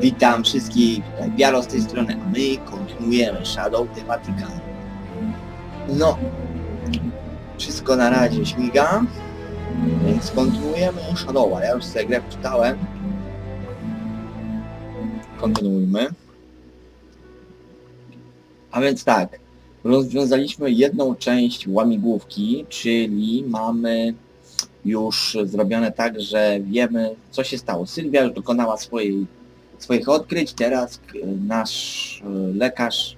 Witam wszystkich, tutaj Bialo z tej strony, a my kontynuujemy Shadow the Vatican. No, wszystko na razie śmiga, więc kontynuujemy Shadowa. Ja już sobie grę czytałem. Kontynuujmy. A więc tak, rozwiązaliśmy jedną część łamigłówki, czyli mamy już zrobione tak, że wiemy, co się stało. Sylwia już dokonała swoich odkryć, teraz nasz lekarz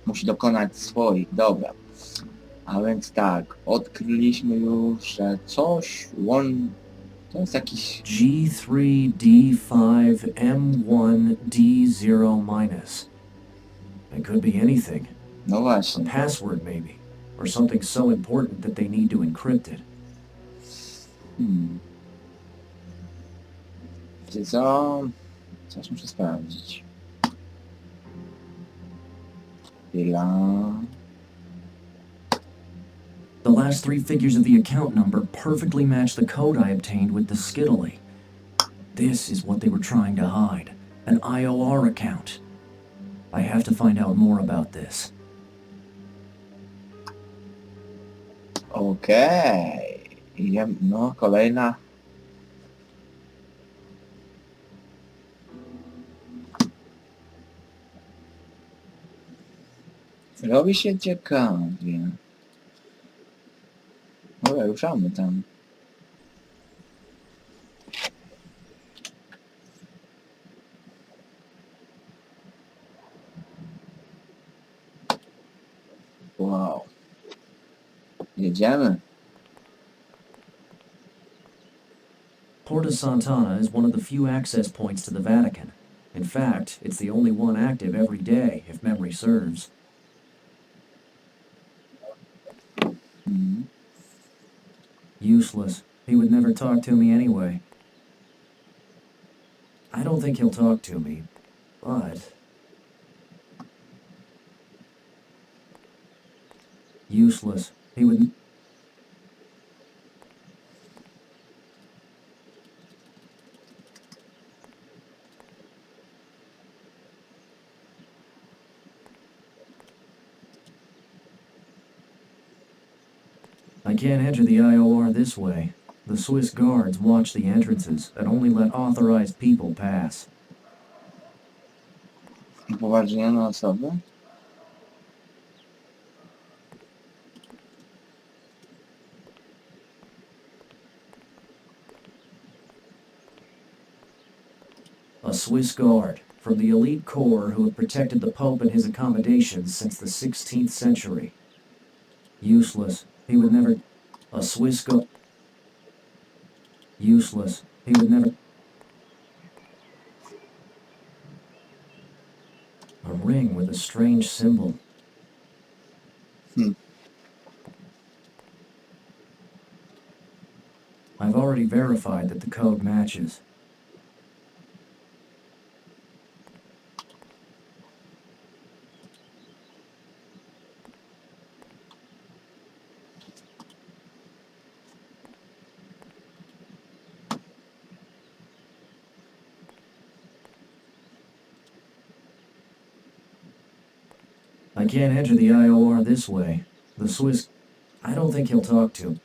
musi dokonać swoich. Dobra. A więc tak, odkryliśmy już, że coś to jest jakiś G3D5M1D0-. It could be anything. No właśnie. A password maybe, or something so important that they need to encrypt it. Wiecie co? Coś muszę sprawdzić. Chwila. The last three figures of the account number perfectly match the code I obtained with the Skittily. This is what they were trying to hide, an IOR account. I have to find out more about this. Okej. Idziemy, no kolejna. Robi się ciekawie. Dobra, ruszamy tam. Wow. Jedziemy. Porta Sant'Anna is one of the few access points to the Vatican. In fact, it's the only one active every day, if memory serves. Useless. He would never talk to me anyway. I don't think he'll talk to me, but... Useless. He would... I can't enter the IOR this way. The Swiss guards watch the entrances and only let authorized people pass. Upoważnione osoby? A Swiss guard from the elite corps who have protected the Pope and his accommodations since the 16th century. Useless. He would never... A Swiss guard... Useless. He would never... A ring with a strange symbol. I've already verified that the code matches. I can't enter the IOR this way. The Swiss... I don't think he'll talk to.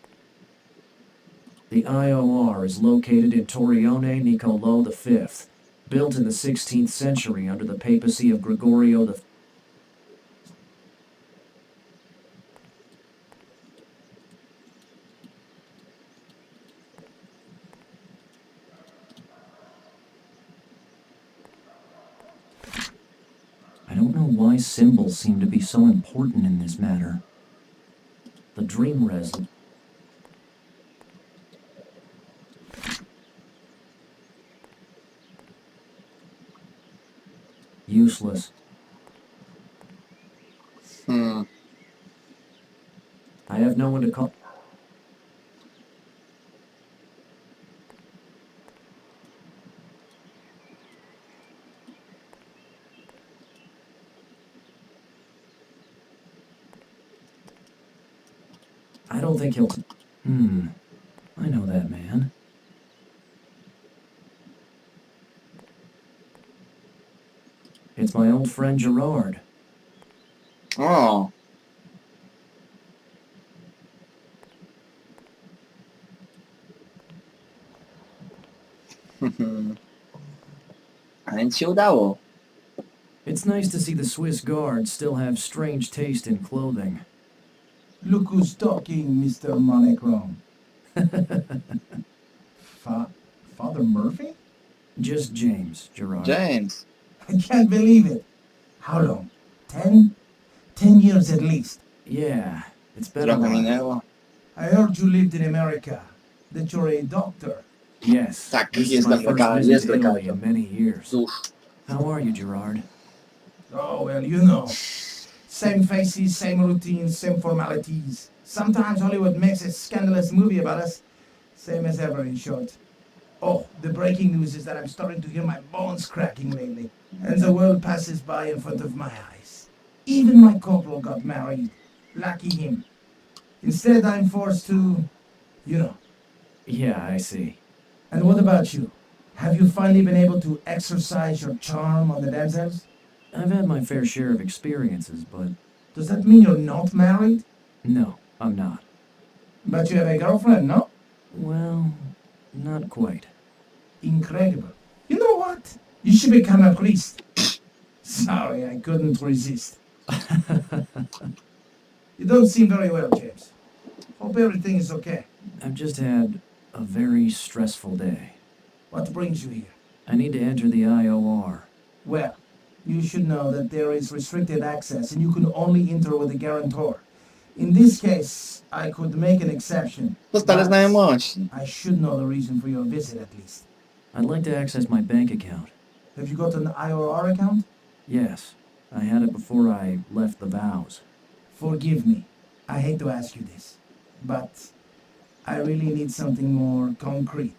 The IOR is located in Torrione Niccolò V, built in the 16th century under the papacy of Gregorio V. I don't know why symbols seem to be so important in this matter. The dream res... Useless. I have no one to call... I don't think he'll... I know that man. It's my old friend Gerard. O! A więc się udało. It's nice to see the Swiss guards still have strange taste in clothing. Look who's talking, Mr. Monochrome. Father Murphy? Just James, Gerard. James. I can't believe it. How long? 10? 10 years at least. Yeah, it's been a Trochę while. minęło. I heard you lived in America, that you're a doctor. Yes, Tak, this is jest my first lekarzem, visit jest to Italy lekarzem. in many years. Cóż, How are you, Gerard? Oh, well, you know. Same faces, same routines, same formalities. Sometimes Hollywood makes a scandalous movie about us. Same as ever, in short. Oh, the breaking news is that I'm starting to hear my bones cracking lately. And the world passes by in front of my eyes. Even my corporal got married. Lucky him. Instead, I'm forced to, you know. Yeah, I see. And what about you? Have you finally been able to exercise your charm on the damsels? I've had my fair share of experiences, but Does that mean you're not married? no, I'm not. But you have a girlfriend, no? Well, not quite. Incredible. You know what? You should become a priest. Sorry, I couldn't resist. You don't seem very well, James. Hope everything is okay. I've just had a very stressful day. What brings you here? I need to enter the IOR. Well, you should know that there is restricted access and you can only enter with a guarantor. In this case, I could make an exception. to stale but znajomości. I should know the reason for your visit at least. I'd like to access my bank account. Have you got an IOR account? Yes, I had it before I left the vows. Forgive me. I hate to ask you this, but I really need something more concrete.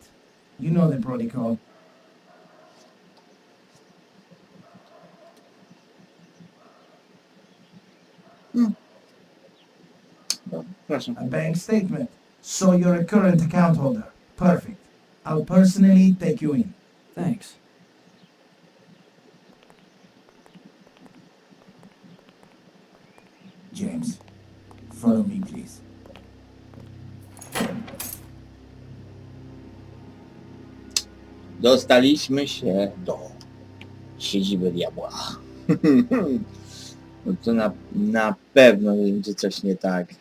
You know the protocol. Proszę. A bank statement. So you're a current account holder. Perfect. I'll personally take you in. Thanks. James, follow me, please. Dostaliśmy się do siedziby diabła. No to na pewno będzie coś nie tak.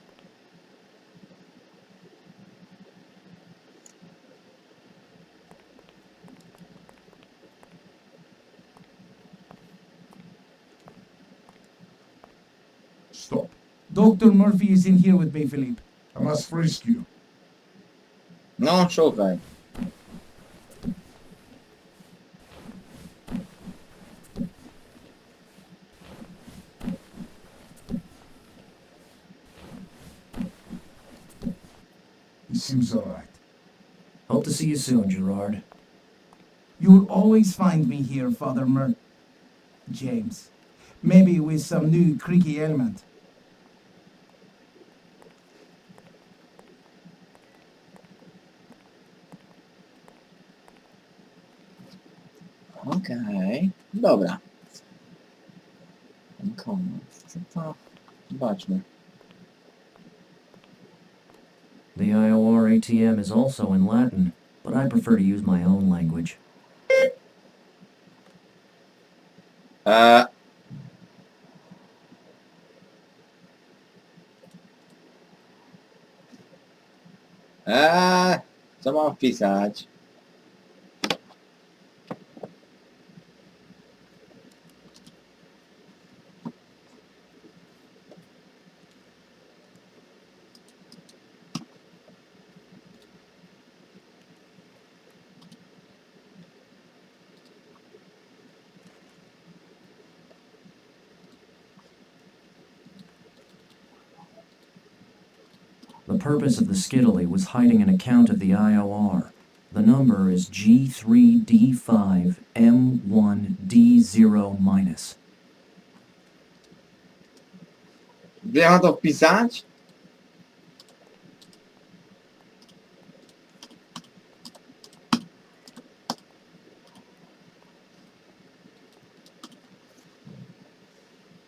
Stop. Dr. Murphy is in here with me, Philippe. I must frisk you. No, szukaj. He seems all right. Hope to see you soon, Gerard. You'll always find me here, Father James. Maybe with some new creaky ailment. Okej, dobra. Komu? Co to? Zobaczmy. The IOR ATM is also in Latin, but I prefer to use my own language. Eee. Co mam wpisać? The purpose of the Skittily was hiding an account of the IOR. The number is G3D5M1D0-. Gdzie ja mam to wpisać?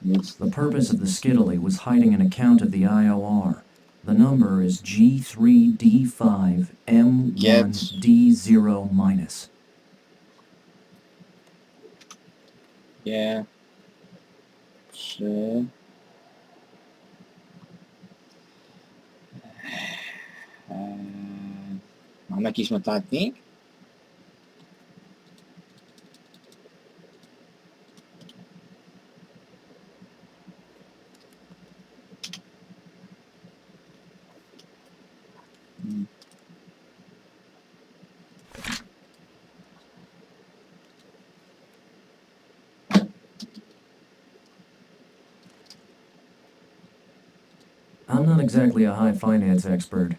Nic. The purpose of the skittily was hiding an account of the IOR. The number is G3D5M1D0-. Nie. 3. Mam jakiś notatnik? I'm not exactly a high finance expert.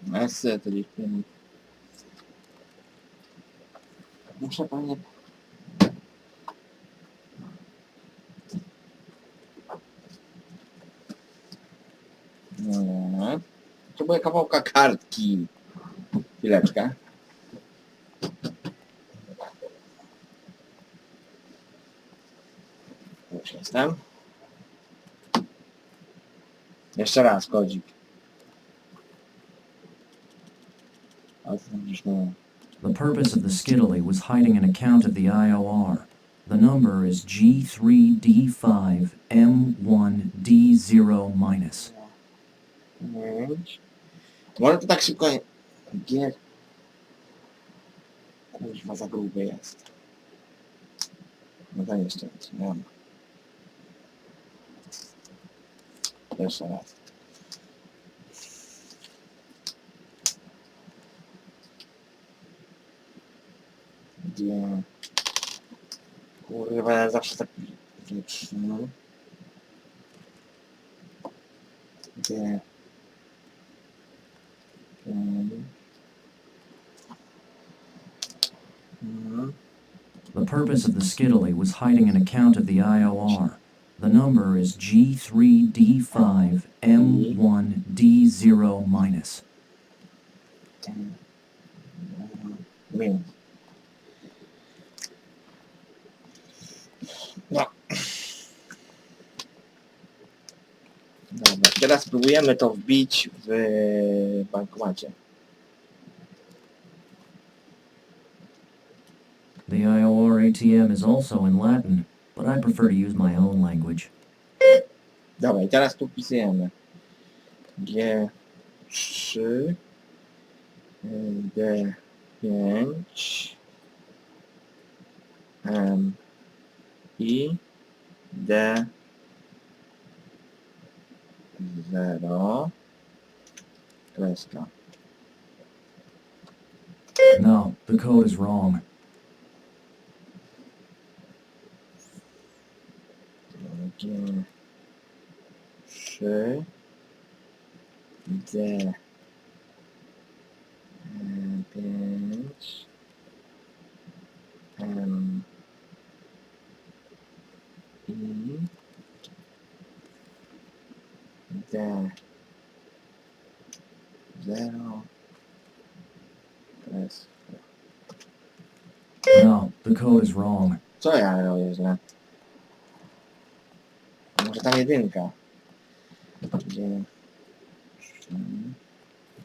Niestety, liczbę. Muszę panie... No. Potrzebuję kawałka kartki. Chwileczkę. Już jestem. Jeszcze raz kodzik. The purpose of the skittily was hiding an account of the IOR. The number is G3D5M1D0-. Może to tak szybko... G... Kuźwa, za gruby jest. No to jeszcze raz. Nie ma. Jeszcze raz. Gdzie... Kurwa, ja zawsze tak... Wieczny. Gdzie... The purpose of the skittily was hiding an account of the IOR. The number is G3D5M1D0-. No. Dobra, teraz spróbujemy to wbić w bankomacie. The IOR ATM is also in Latin, but I prefer to use my own language. Dobra, i teraz tu wpisujemy G3 D5 M I D 0 kreska. No, the code is wrong. G3 D 5 M I D 0 kreska. No, the code is wrong. Co ja robię źle? Może tam jedynka. Gdzie...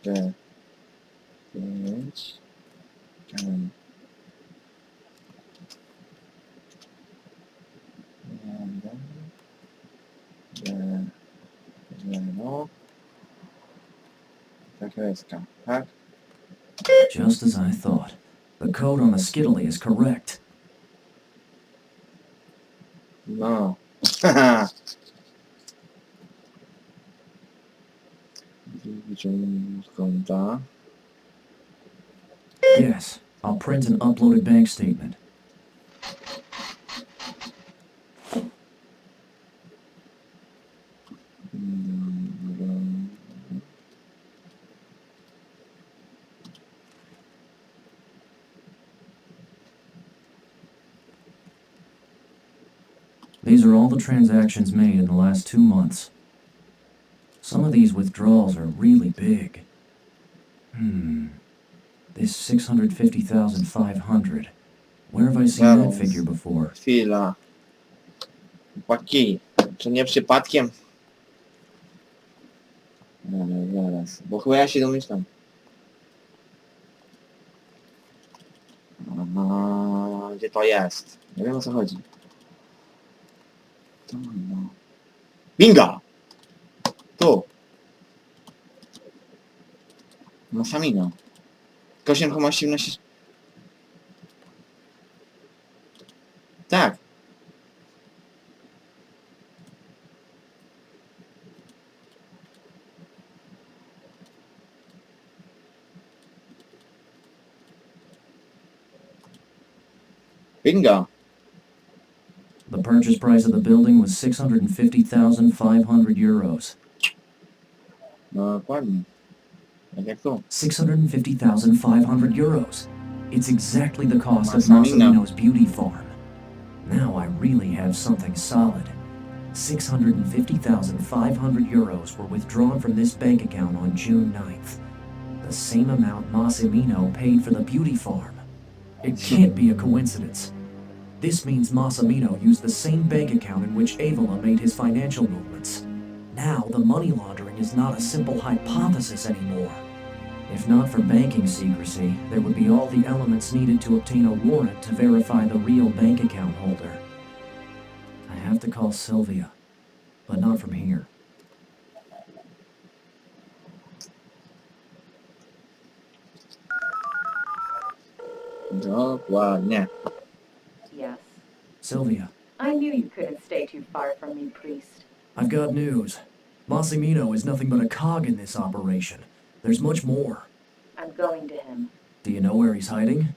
D... 5... M... D... 0... Ta kreska, tak? Just as I thought. The code on the skittily is correct. No. Haha. Wyciągnę z konta. Yes, I'll print an uploaded bank statement. These are all the transactions made in the last 2 months. Some of these withdrawals are really big. This 650,500. Where have I seen Zaraz. that figure before? Chwila. Chłopaki, czy nie przypadkiem? Zaraz. Bo chyba ja się domyślam. Aha, gdzie to jest? Nie wiem, o co chodzi. To no. Bingo! Tu. No samino. Tylko 8,17. Tak. Bingo. The purchase price of the building was 650,500 euros. No dokładnie. Tak jak tu. 650,500 euros. It's exactly the cost of Massimino. Massimino's beauty farm. Now I really have something solid. 650,500 euros were withdrawn from this bank account on June 9th. The same amount Massimino paid for the beauty farm. It can't be a coincidence. This means Massimino used the same bank account in which Avola made his financial movements. Now the money laundering is not a simple hypothesis anymore. If not for banking secrecy, there would be all the elements needed to obtain a warrant to verify the real bank account holder. I have to call Sylvia, but not from here. Dokładnie. Yes. Sylvia, I knew you couldn't stay too far from me, priest. I've got news. Massimino is nothing but a cog in this operation. There's much more. I'm going to him. Do you know where he's hiding?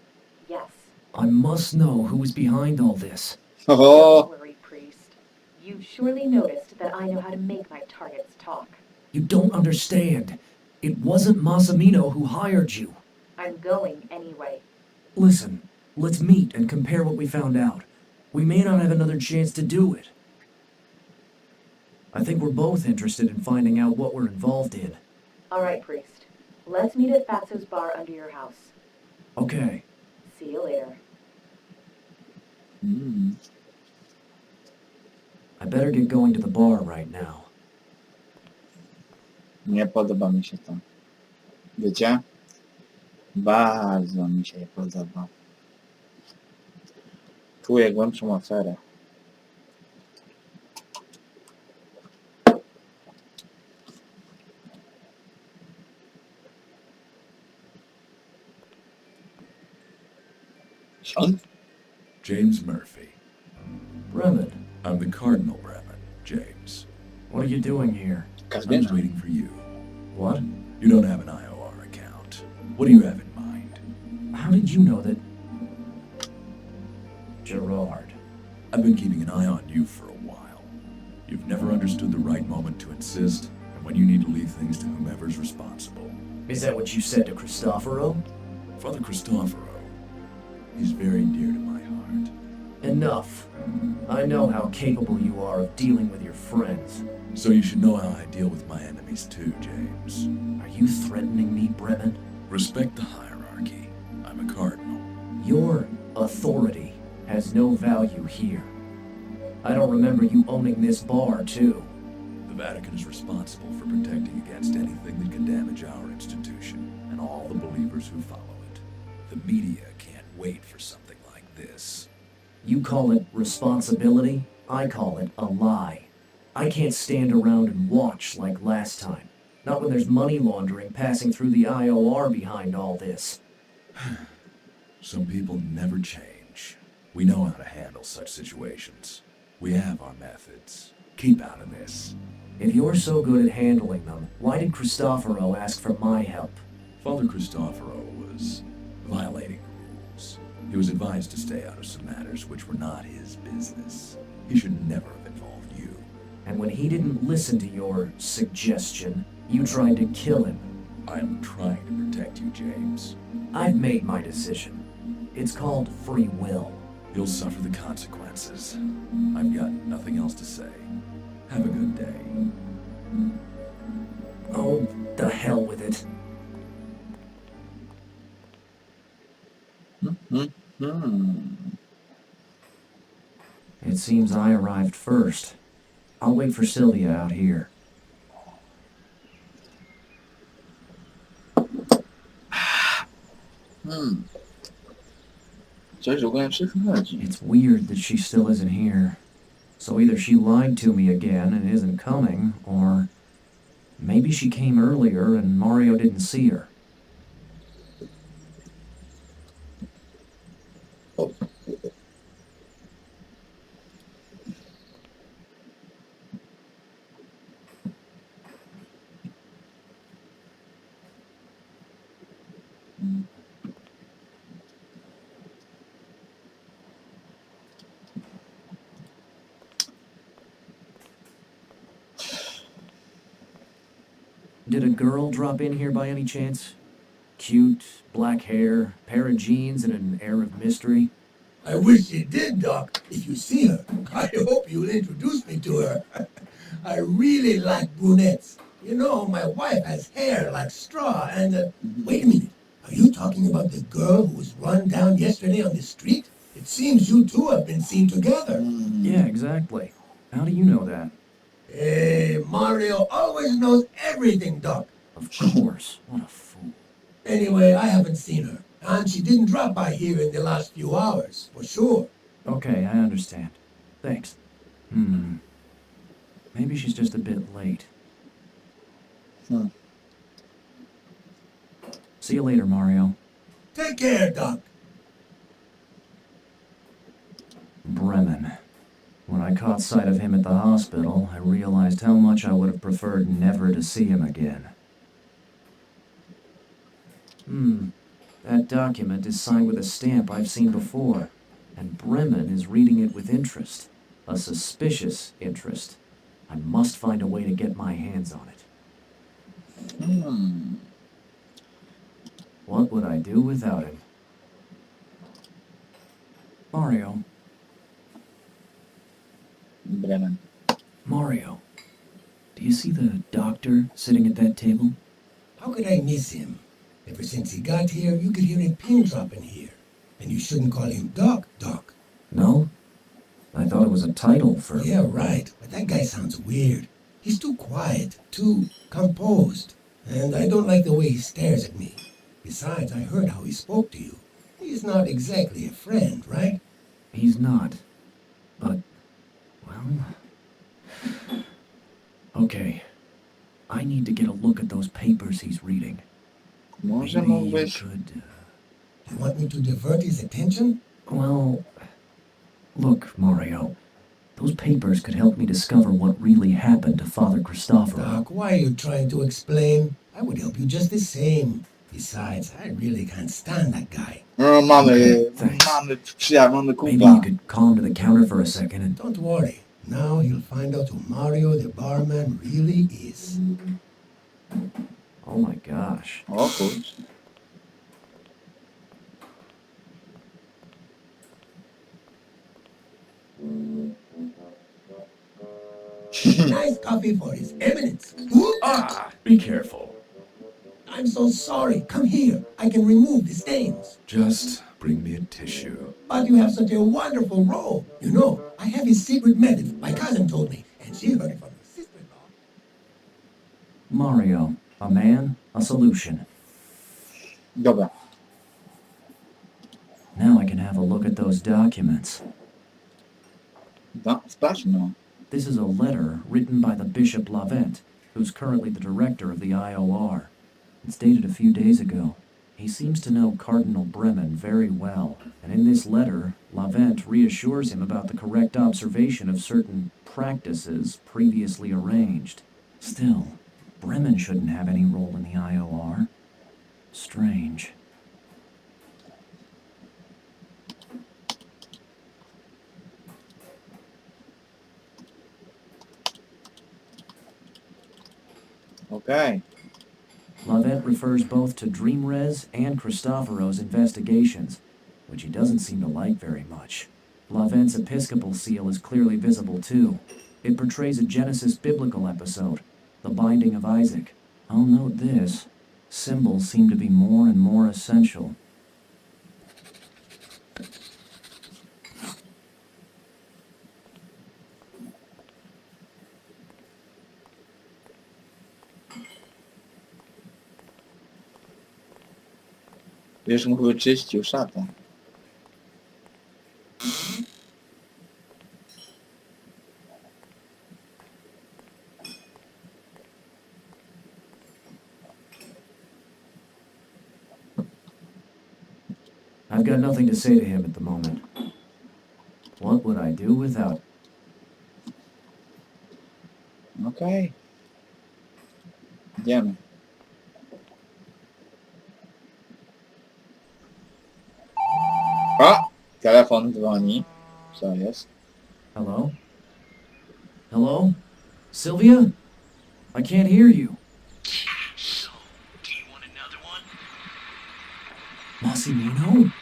Yes. I must know who is behind all this. Don't Oh, worry, priest. You've surely noticed that I know how to make my targets talk. You don't understand. It wasn't Massimino who hired you. I'm going anyway. Listen, let's meet and compare what we found out. We may not have another chance to do it. I think we're both interested in finding out what we're involved in. All right, priest. Let's meet at Fatso's bar under your house. Okay. See you later. I better get going to the bar right now. nie podoba mi się to. Wiecie? Bardzo mi się nie podoba. Czuję głębszą aferę. Siąd? James Murphy. Bremen, I'm the Cardinal Bremen, James. what are you doing here? I was Kazmierza. waiting for you. What? You don't have an IOR account. What do you have in mind? How did you know that... Gerard. I've been keeping an eye on you for a while. You've never understood the right moment to insist, and when you need to leave things to whomever's responsible. Is that what you said to Cristoforo? Father Cristoforo, he's very dear to my heart. Enough. I know how capable you are of dealing with your friends. So you should know how I deal with my enemies too, James. Are you threatening me, Bremen? Respect the hierarchy. I'm a cardinal. Your authority has no value here. I don't remember you owning this bar, too. The Vatican is responsible for protecting against anything that can damage our institution and all the believers who follow it. The media can't wait for something like this. You call it responsibility, I call it a lie. I can't stand around and watch like last time. Not when there's money laundering passing through the IOR behind all this. Some people never change. We know how to handle such situations. We have our methods. Keep out of this. If you're so good at handling them, why did Cristoforo ask for my help? Father Cristoforo was violating the rules. He was advised to stay out of some matters which were not his business. He should never have involved you. And when he didn't listen to your suggestion, you tried to kill him. I am trying to protect you, James. I've made my decision. It's called free will. You'll suffer the consequences. I've got nothing else to say. Have a good day. Oh, the hell with it. It seems I arrived first. I'll wait for Sylvia out here. Coś w ogóle przychodzi. It's weird that she still isn't here. So either she lied to me again and isn't coming, or maybe she came earlier and Mario didn't see her. Did a girl drop in here by any chance? Cute, black hair, pair of jeans, and an air of mystery? I wish you did, Doc, if you see her. I hope you'll introduce me to her. I really like brunettes. You know, my wife has hair like straw and... Wait a minute. Are you talking about the girl who was run down yesterday on the street? It seems you two have been seen together. Yeah, exactly. How do you know that? Hey, Mario always knows everything, Doc. Of course. What a fool. Anyway, I haven't seen her. And she didn't drop by here in the last few hours, for sure. Okay, I understand. Thanks. Maybe she's just a bit late. See you later, Mario. Take care, Doc. Bremen. When I caught sight of him at the hospital, I realized how much I would have preferred never to see him again. That document is signed with a stamp I've seen before, and Bremen is reading it with interest. A suspicious interest. I must find a way to get my hands on it. What would I do without him? Mario. Bremen. Mario. Do you see the doctor sitting at that table? How could I miss him? Ever since he got here, you could hear a pin drop in here. And you shouldn't call him Doc, Doc. No? I thought it was a title for... Yeah, right. But that guy sounds weird. He's too quiet, too composed. And I don't like the way he stares at me. Besides, I heard how he spoke to you. He's not exactly a friend, right? He's not. But, well... Okay. I need to get a look at those papers he's reading. Może Maybe you mógłbyś... could... You want me to divert his attention? Well... Look, Mario. Those papers could help me discover what really happened to Father Cristoforo. Doc, why are you trying to explain? I would help you just the same. Besides, I really can't stand that guy. No, mamy Thanks. przyjaciół, mamy Maybe kumpla. you could call him to the counter for a second and... Don't worry. Now he'll find out who Mario the barman really is. Oh my gosh. O kurczę. Nice coffee for His Eminence. Be careful. I'm so sorry. Come here. I can remove the stains. Just bring me a tissue. But you have such a wonderful robe. You know, I have his secret method. My cousin told me, and she heard it from her sister-in-law. Mario. A man, a solution. Dobra. Now I can have a look at those documents. No, sprawdź, no. This is a letter written by the Bishop Lavent, who's currently the director of the IOR. It's dated a few days ago. He seems to know Cardinal Bremen very well, and in this letter, Lavent reassures him about the correct observation of certain practices previously arranged. Still, Bremen shouldn't have any role in the IOR. Strange. Okej. Lavent refers both to Dreamres and Cristoforo's investigations, which he doesn't seem to like very much. Lavent's episcopal seal is clearly visible too. It portrays a Genesis biblical episode, the binding of Isaac. I'll note this. Symbols seem to be more and more essential. Wiesz, mu wyczyścił szatę. I've got nothing to say to him at the moment. What would I do without... Okej. Idziemy. O! Telefon dzwoni. Co jest? Hello? Hello? Sylvia? I can't hear you. So, do you want another one? Massimino?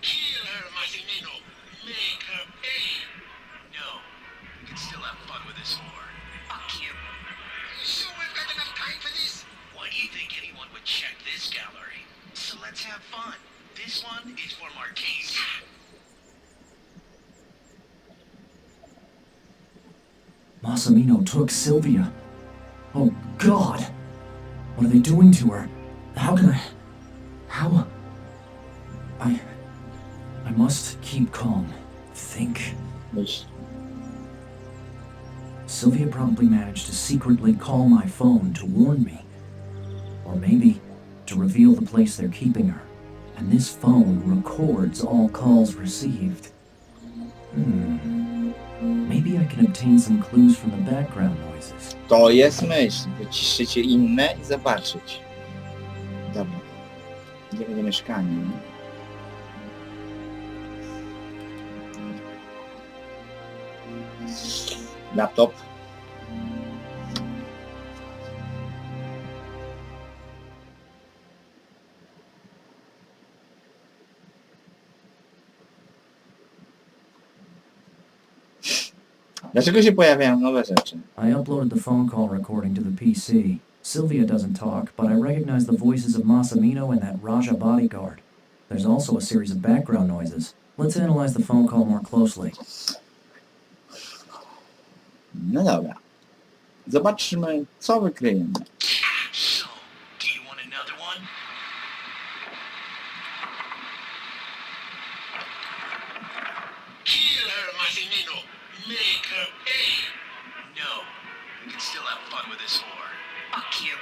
Kill her, Massimino. Make her pay. No. You can still have fun with this whore. Fuck you. You sure we've got enough time for this? Why do you think anyone would check this gallery? So let's have fun. This one is for Marquise. Massimino took Sylvia. Oh, God! What are they doing to her? How can I... How... I must keep calm. Think. Myśl. Sylvia probably managed to secretly call my phone to warn me. Or maybe to reveal the place they're keeping her. And this phone records all calls received. Maybe I can obtain some clues from the background noises. To jest myśl. Wyciszycie inne i zobaczyć. Dobra. Idziemy do mieszkania. Laptop. Dlaczego się pojawiają nowe rzeczy? I uploaded the phone call recording to the PC. Sylvia doesn't talk, but I recognize the voices of Massimino and that Raja bodyguard. There's also a series of background noises. Let's analyze the phone call more closely. No dobra. Zobaczmy, co wykryjemy. So, do you want another one? Kill her, Massimino. Make her pay. No. You can still have fun with this whore. Fuck you.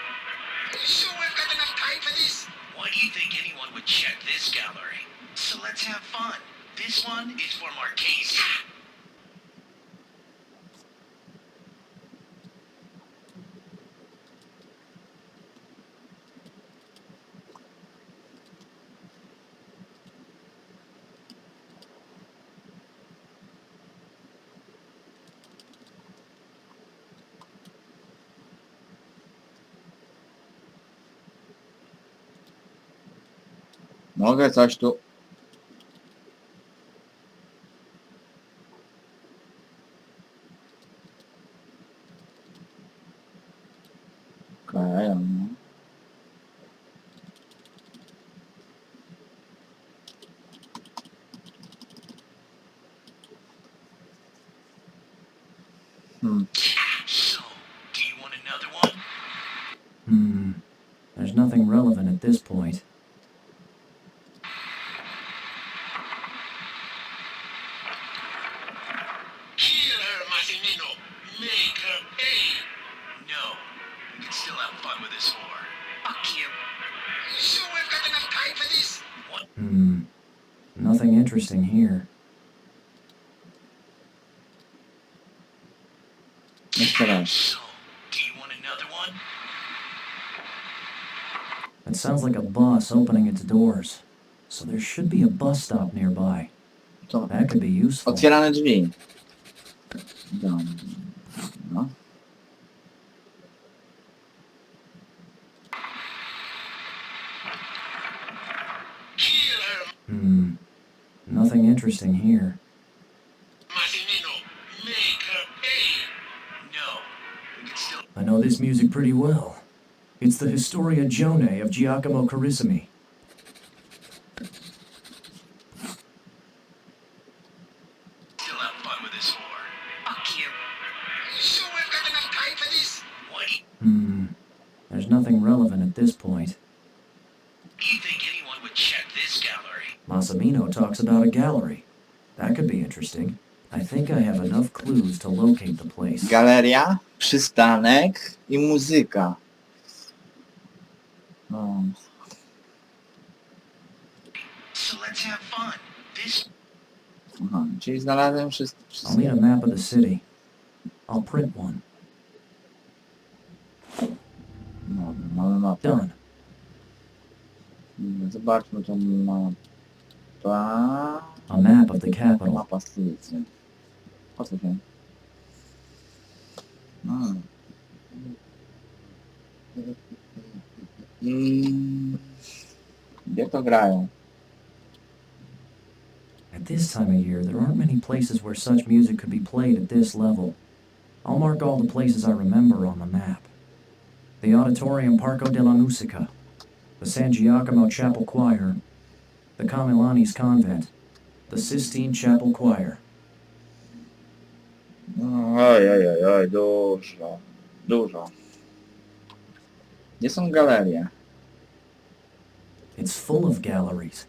You sure we've got enough time for this? Why do you think anyone would check this gallery? So let's have fun. This one is for Marquise. Mogę coś tu... Okej, no. So, do you want another one? There's nothing relevant at this point. Kill her, Massimino. Make her pay. No. You can still have fun with this whore. Fuck you. You sure we've got enough time for this? What? Nothing interesting here. Jeszcze raz. So, do you want another one? It sounds like a bus opening its doors. So there should be a bus stop nearby. To That could be useful. otwierane drzwi. Dobra. No. Kill her, Nothing interesting here. Massimino. Make her pay. No. You can still... I know this music pretty well. It's the Historia Jonae of Giacomo Carissimi. Still have fun with this whore. Fuck you. You sure we've got enough time for this? What do you... There's nothing relevant at this point. You think anyone would check this gallery? Massimino talks about a gallery. That could be interesting. I think I have enough clues to locate the place. Galeria, przystanek i muzyka. No. So let's have fun. This Aha, czyli znalazłem wszystko. I'll need a map of the city. I'll print one. No, mamy mapę. Done. Zobaczmy tą mapę. A map of the capital. Mapa stolicy. Po co się? Gdzie to grają? At this time of year, there aren't many places where such music could be played at this level. I'll mark all the places I remember on the map. The Auditorium Parco della Musica, the San Giacomo Chapel Choir, the Camillani's Convent, the Sistine Chapel Choir. Oj, dużo. Gdzie są galerie? It's full of galleries.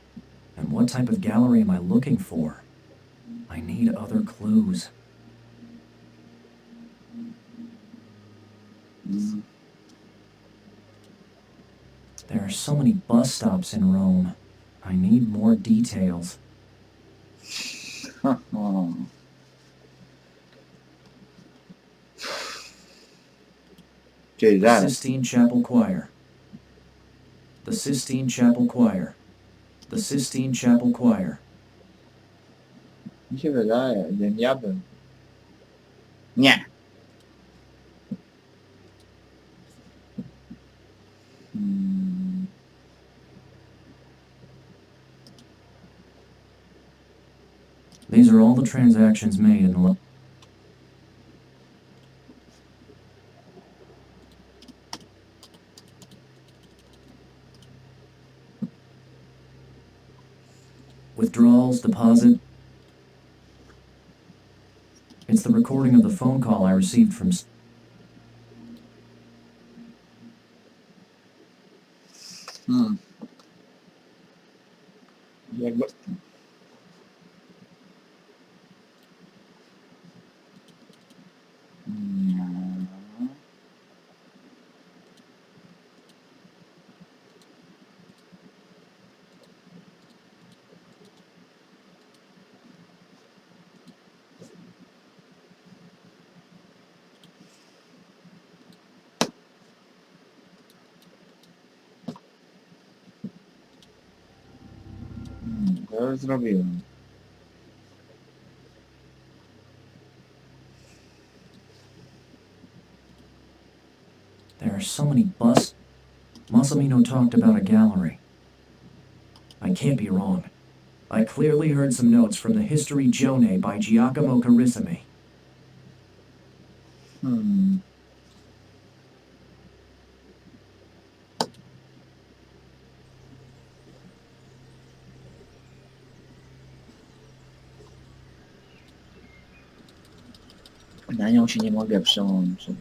And what type of gallery am I looking for? I need other clues. There are so many bus stops in Rome. I need more details. Czyli The zaraz. Sistine Chapel Choir. The Sistine Chapel Choir. The Sistine Chapel Choir. Mi się wydaje, że ja bym... Nie. These are all the transactions made in the... Withdrawals, deposit. It's the recording of the phone call I received from... Jakby... To już zrobiłem. There are so many bus... Massimino talked about a gallery. I can't be wrong. I clearly heard some notes from the History Gione by Giacomo Carissimi. Na nią się nie mogę przełączyć.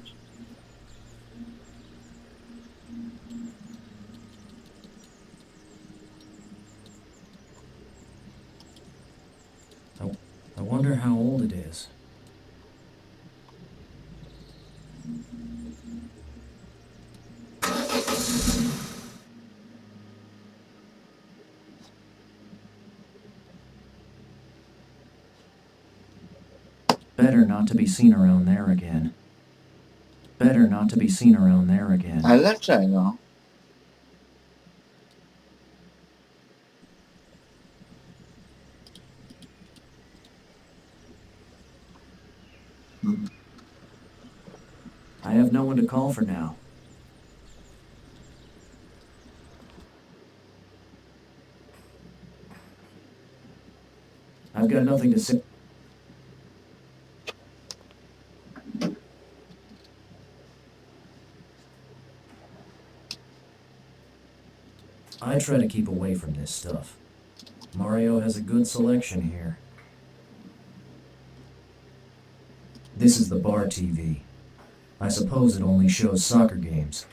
I wonder how old it is. Better not to be seen around there again. Better not to be seen around there again. Ale dlaczego? I have no one to call for now. I've got nothing to say. I try to keep away from this stuff. Mario has a good selection here. This is the bar TV. I suppose it only shows soccer games.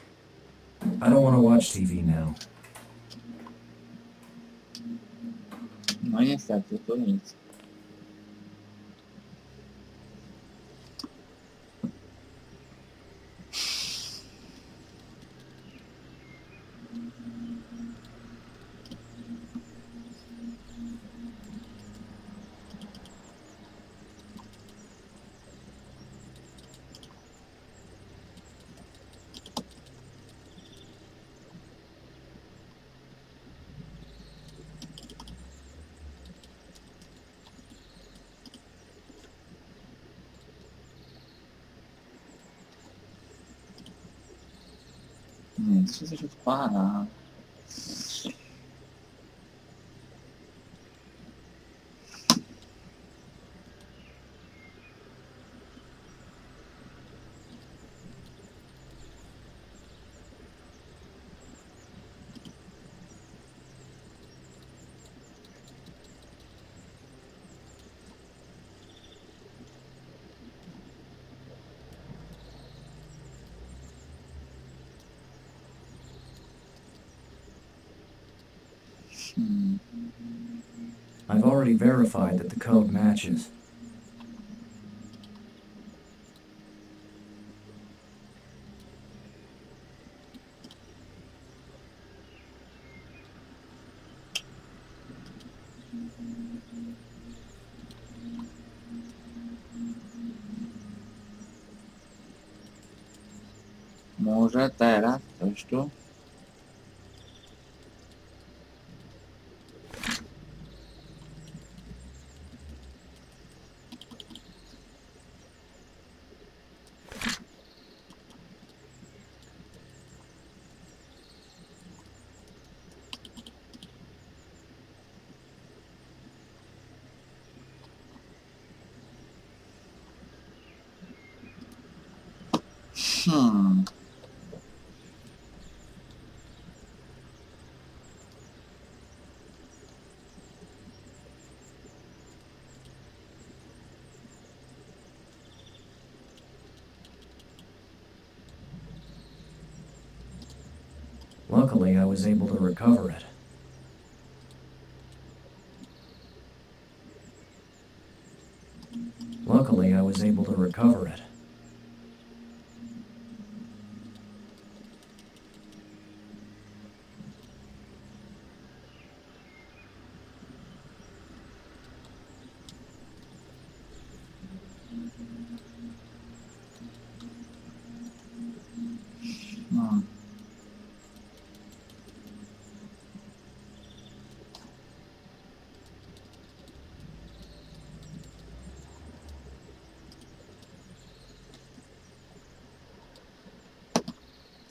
I don't want to watch TV now. No niestety, to nic. Co coś odpala? I've already verified that the code matches. Może teraz coś tu? Luckily, I was able to recover it. Luckily, I was able to recover it.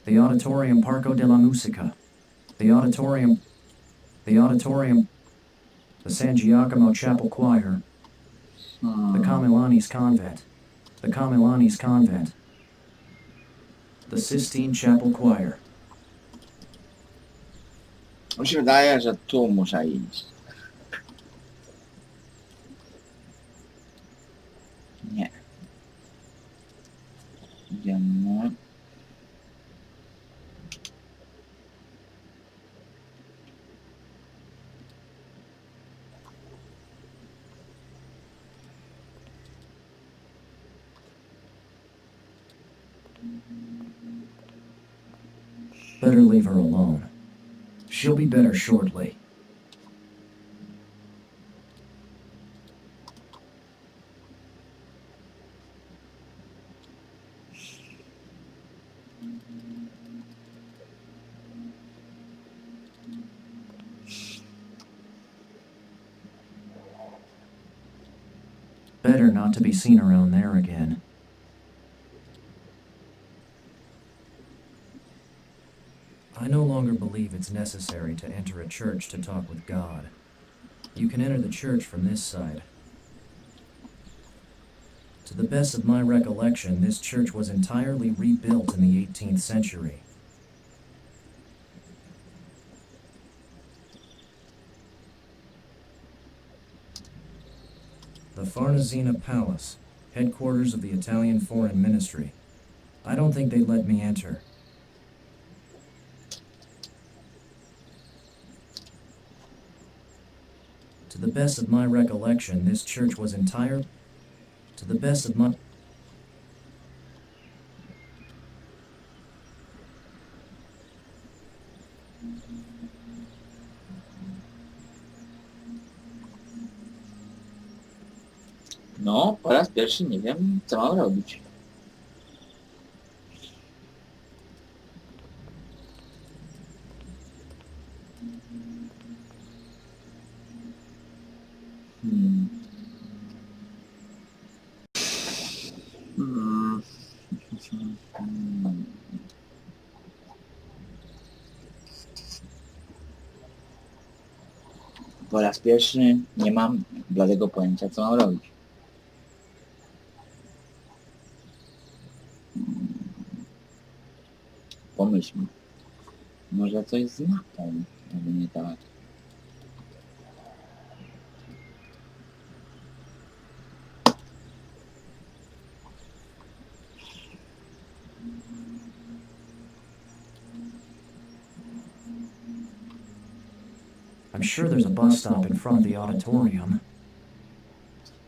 The Auditorium Parco della Musica. The Auditorium. The San Giacomo Chapel Choir. The Camillani's Convent. The Camillani's Convent. The Sistine Chapel Choir. Mi się wydaje, że tu muszę iść. Nie. Idziemy. Better leave her alone. She'll be better shortly. Better not to be seen around there again. I no longer believe it's necessary to enter a church to talk with God. You can enter the church from this side. To the best of my recollection, this church was entirely rebuilt in the 18th century. The Farnesina Palace, headquarters of the Italian Foreign Ministry. I don't think they'd let me enter. To the best of my recollection, this church was entire... To the best of my... No, po raz pierwszy nie wiem, co mam robić. Hmm. Hmm. Po raz pierwszy nie mam bladego pojęcia, co mam robić. Pomyślmy. Może coś z mapą, albo nie tak. I'm sure there's a bus stop in front of the auditorium.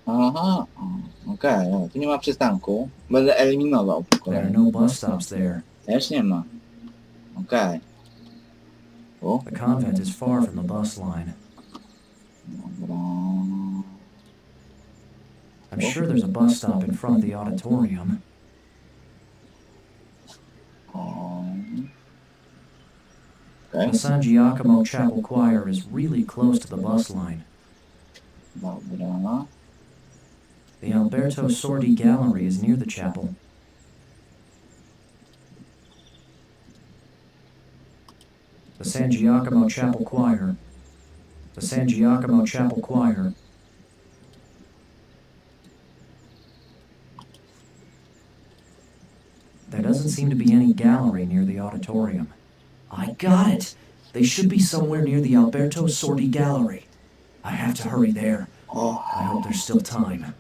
Aha, okej, tu nie ma przystanku. Będę eliminował po There are kolei. no bus stops there. Też nie ma. Okej. O, The convent is far from the bus line. dobra. I'm sure there's a bus stop in front of the auditorium. O. The Okej, San Giacomo Chapel Choir is really close to the bus line. dobra. The Alberto Sordi Gallery is near the chapel. The San Giacomo Chapel Choir. The San Giacomo Chapel Choir. There doesn't seem to be any gallery near the auditorium. I got it! They should be somewhere near the Alberto Sordi Gallery. I have to hurry there. O, I hope there's still time.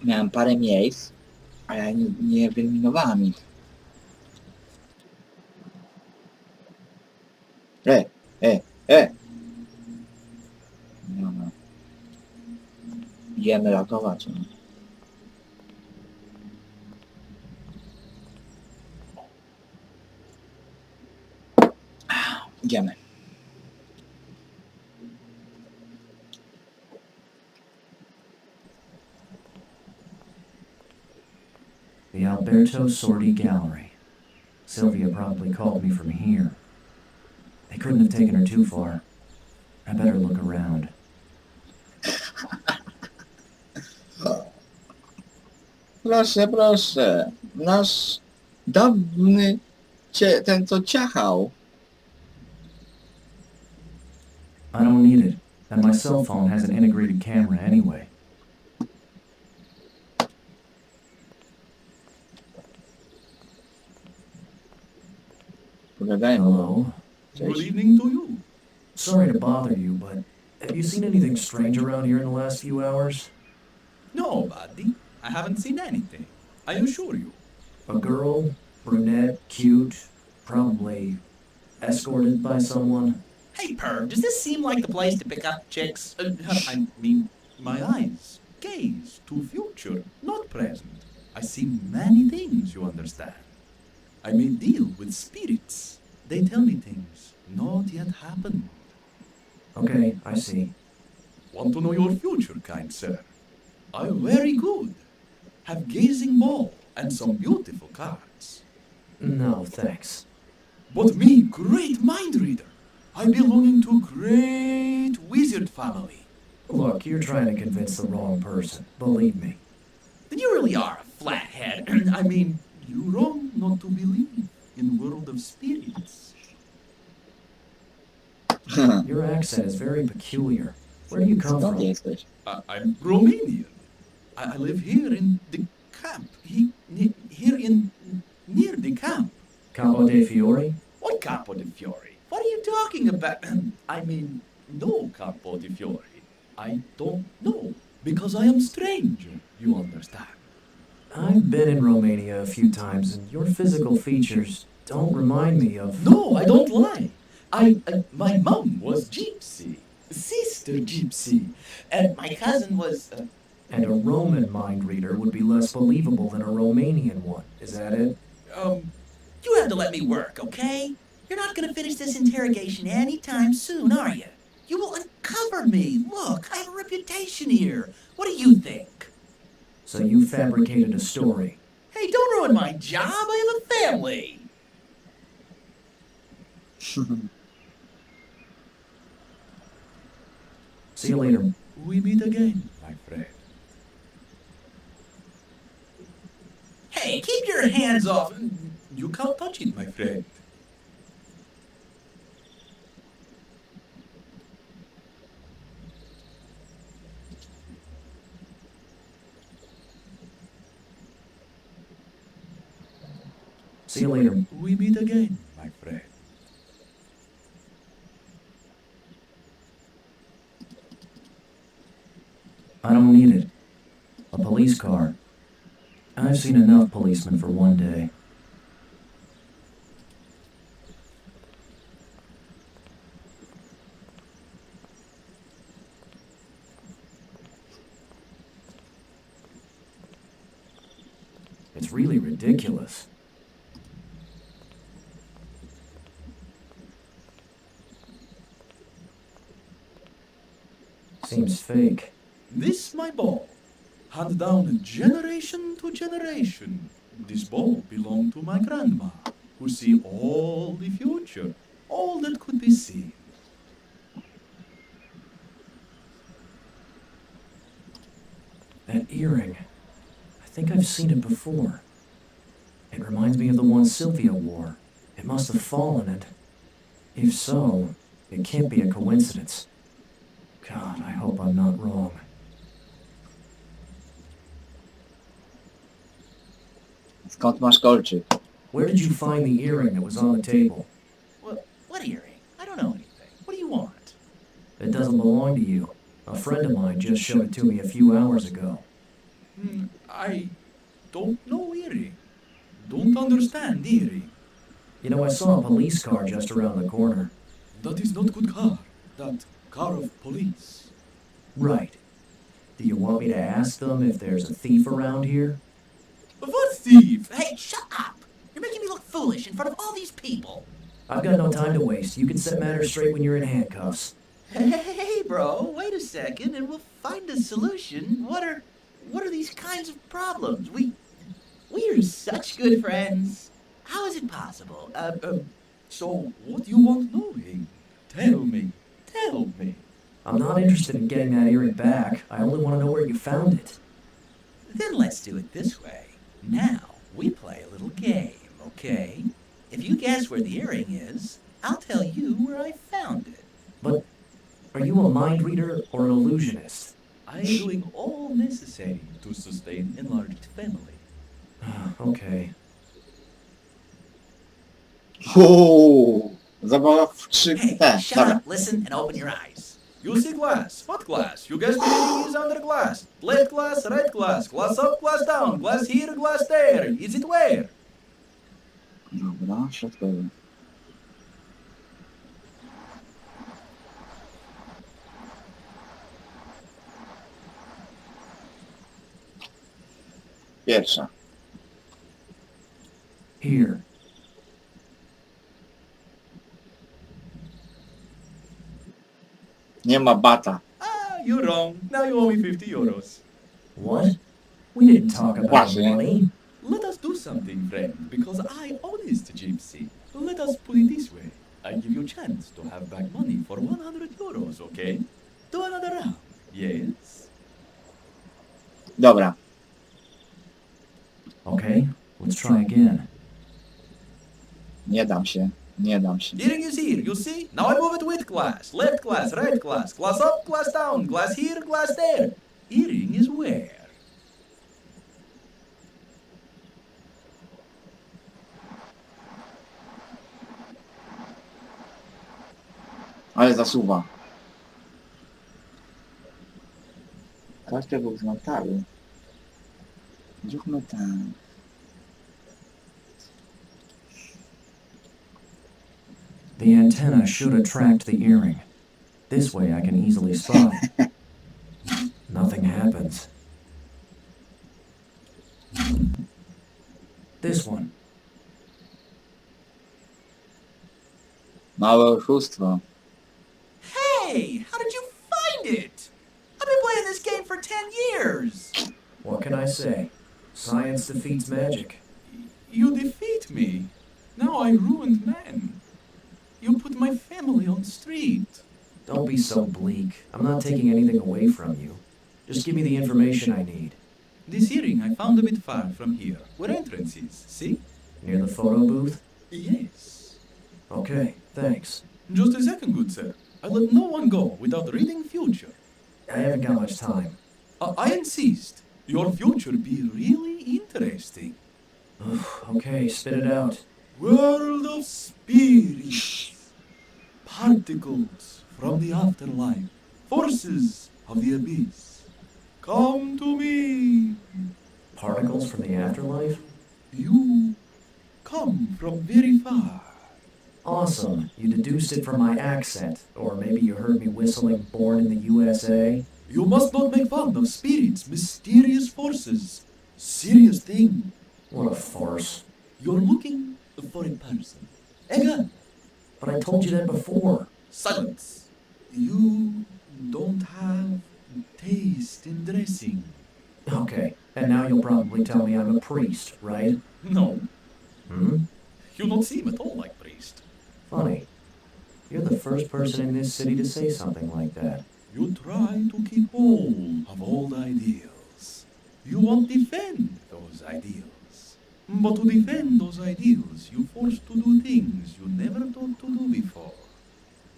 miałem parę miejsc, a ja nie wyeliminowałem ich. Dobra. Idziemy ratować. No. Idziemy. The Alberto Sordi Gallery. Sylvia probably called me from here. They couldn't have taken her too far. I better look around. Proszę, proszę. Nasz dawny ten co ciachał. I don't need it, and my cell phone has an integrated camera anyway. Pogadajmy. Hello? Good evening to you. Sorry to bother you, but have you seen anything strange around here in the last few hours? No, buddy. I haven't seen anything. I assure you. A girl? Brunette? Cute? Probably escorted by someone? Hey, Perv, does this seem like the place to pick up chicks? I mean, my eyes gaze to future, not present. I see many things, you understand. I may deal with spirits. They tell me things not yet happened. Okay, I see. Want to know your future, kind sir? I'm very good. Have gazing ball and some beautiful cards. No, thanks. But me, great mind reader. I belonging to great wizard family. Look, you're trying to convince the wrong person. Believe me. Then you really are a flathead. I mean, you wrong not to believe in world of spirits. Your accent is very peculiar. Where do you come Skąd from? jesteś? I'm Romanian. I live here in the camp. Near the camp. Campo de Fiori? What Campo de Fiori? What are you talking about? I mean, no Campo de Fiori. I don't know, because I am stranger, you understand. I've been in Romania a few times, and your physical features don't remind me of... No, I don't lie. My mom was gypsy. sister gypsy. And my cousin was... And a Roman mind reader would be less believable than a Romanian one. Is that it? You have to let me work, okay? You're not gonna finish this interrogation anytime soon, are you? You will uncover me. Look, I have a reputation here. What do you think? So you fabricated a story. Hey, don't ruin my job. I have a family. See you later. We meet again, my friend. Hey, keep your hands off. You can't touch it, my friend. See you later. We meet again, my friend. I don't need it. A police car. I've seen enough policemen for one day. It's really ridiculous. Seems fake. This my ball, handed down generation to generation. This ball belonged to my grandma, who see all the future, all that could be seen. That earring. I think I've seen it before. It reminds me of the one Sylvia wore. It must have fallen and... If so, it can't be a coincidence. God, I hope I'm not wrong. Skąd masz kolczyk? Where did you find the earring that was on the table? What earring? I don't know anything. What do you want? It doesn't belong to you. A friend of mine just showed it to me a few hours ago. I don't know earring. Don't understand earring. You know, I saw a police car just around the corner. That is not good car. That car of police. Right. Do you want me to ask them if there's a thief around here? What thief? Hey, shut up! You're making me look foolish in front of all these people. I've got no time to waste. You can set matters straight when you're in handcuffs. Hey, bro, wait a second and we'll find a solution. What are these kinds of problems? We're such good friends. How is it possible? So what you want knowing? Tell me. Tell me. I'm not interested in getting that earring back. I only want to know where you found it. Then let's do it this way. Now, we play a little game, okay? If you guess where the earring is, I'll tell you where I found it. But are you a mind reader or an illusionist? I am doing all necessary to sustain enlarged family. Okay. Zabawa w 3D. Hey, shut Dobra. up, listen, and open your eyes. You see glass. What glass? You guess the meaning is under glass. Left glass, right glass. Glass up, glass down. Glass here, glass there. Is it where? Dobra, środkowy. Pierwsza. Here. Nie ma bata. You're wrong. Now you owe me 50 euros. What? We didn't talk about Właśnie. money. Let us do something, friend, because I honest gypsy. Let us put it this way. I give you a chance to have back money for 100 euros, okay? Do another round, yes? Dobra. Okay, let's try again. Nie dam się. Nie dam się. Earring is here, you see? Now I move it with glass. Left glass, right glass. Glass up, glass down. Glass here, glass there. Earring is where? Ale zasuwa. Każdy był z metalu. Zróbmy tak. The antenna should attract the earring. This way I can easily spot. Nothing happens. This one. Małe oszustwo. Hey, how did you find it? I've been playing this game for 10 years. What can I say? Science defeats magic. You defeat me. Now I ruined men. You put my family on the street. Don't be so bleak. I'm not taking anything away from you. Just give me the information I need. This hearing I found a bit far from here, where entrance is, see? Near the photo booth? Yes. Okay, thanks. Just a second, good sir. I let no one go without reading future. I haven't got much time. I insist. Your future be really interesting. Okay, spit it out. World of spirits. Particles from the afterlife. Forces of the abyss. Come to me. Particles from the afterlife? You come from very far. Awesome. You deduced it from my accent. Or maybe you heard me whistling Born in the USA. You must not make fun of spirits, mysterious forces. Serious thing. What a farce. You're looking for a person. A gun. But I told you that before. Silence. You don't have taste in dressing. Okay, and now you'll probably tell me I'm a priest, right? No. Hmm? You don't seem at all like priest. Funny. You're the first person in this city to say something like that. You try to keep hold of old ideals. You won't defend those ideals. But to defend those ideals, you're forced to do things you never thought to do before.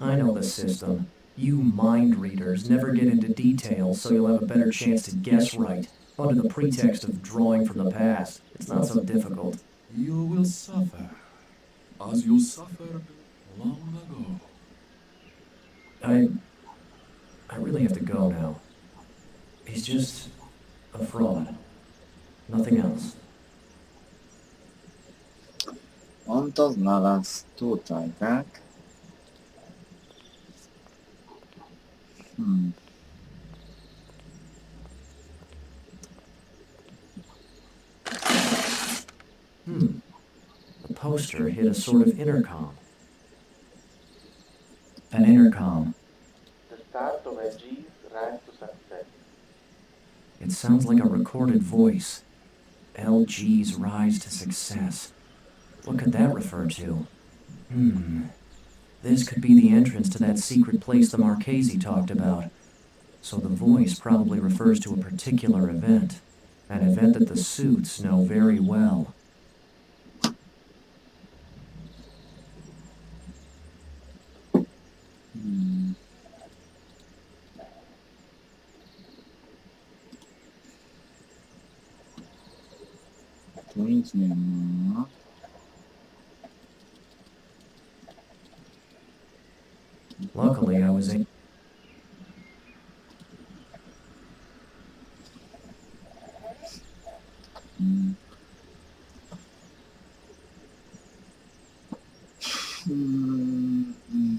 I know the system. You mind readers never get into details so you'll have a better chance to guess right, under the pretext of drawing from the past. It's not so difficult. You will suffer, as you suffered long ago. I really have to go now. He's just a fraud. Nothing else. On to znalazł tutaj, tak? The poster hit a sort of intercom. An intercom. The start of a G's rise to success. It sounds like a recorded voice. LG's rise to success. What could that refer to? This could be the entrance to that secret place the Marchese talked about. So the voice probably refers to a particular event. An event that the suits know very well. Tu nic nie ma. Luckily, I was in.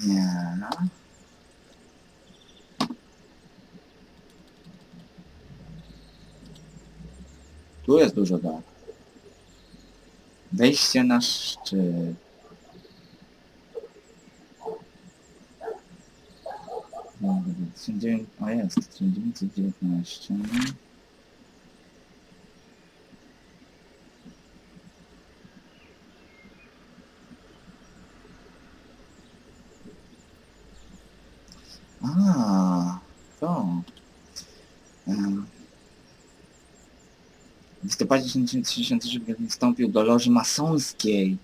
Nie. Tu jest dużo tak. Wejście na szczyt. O jest, 1919. To. W listopadzie 1933 wstąpił do loży masońskiej.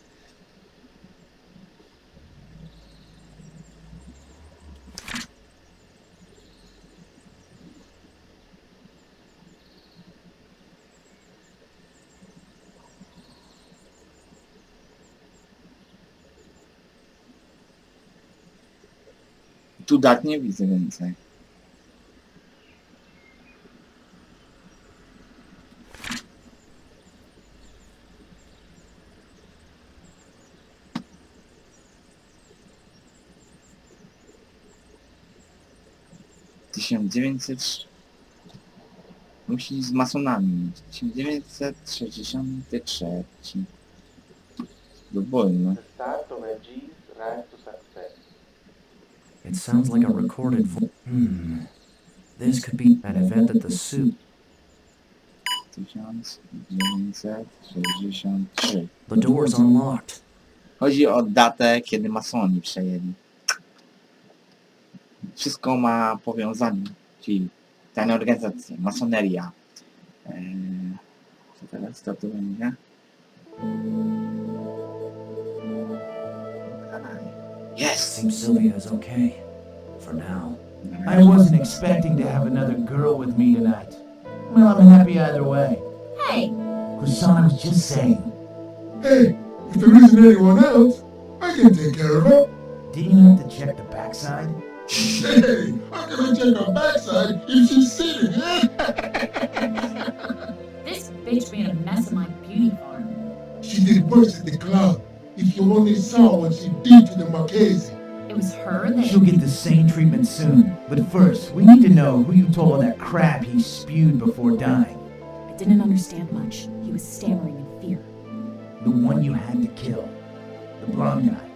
Tu dat nie widzę więcej. 1900... Musi z masonami. 1963. Spróbujmy. The start of a G's rise to success. It sounds like a recorded This could be an event at the suit. 1963. The door's unlocked. Chodzi o datę, kiedy masoni przejęli. Wszystko ma powiązanie, czyli tajne organizacje, masoneria. Co teraz to będzie? Yes! Seems Sylvia is okay. For now. I wasn't expecting to have another girl with me tonight. Well, I'm happy either way. Hey! Kusan, I was just saying. Hey, if there isn't anyone else, I can take care of her. Didn't you have to check the backside? Hey, how can I check her backside if she's sitting? This bitch made a mess of my beauty farm. She did worse at the club. If you only saw what she did to the Marchese. It was her that... She'll get the same treatment soon. But first, we need to know who you told all that crap he spewed before dying. I didn't understand much. He was stammering in fear. The one you had to kill. The blonde guy.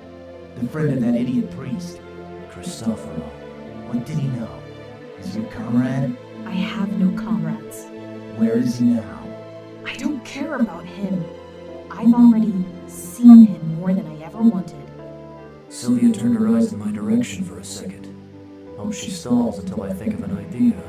The friend of that idiot priest. Cristoforo. What did he know? Is he your comrade? I have no comrades. Where is he now? I don't care about him. I've already seen him more than I ever wanted. Sylvia turned her eyes in my direction for a second. Hope she stalls until I think of an idea.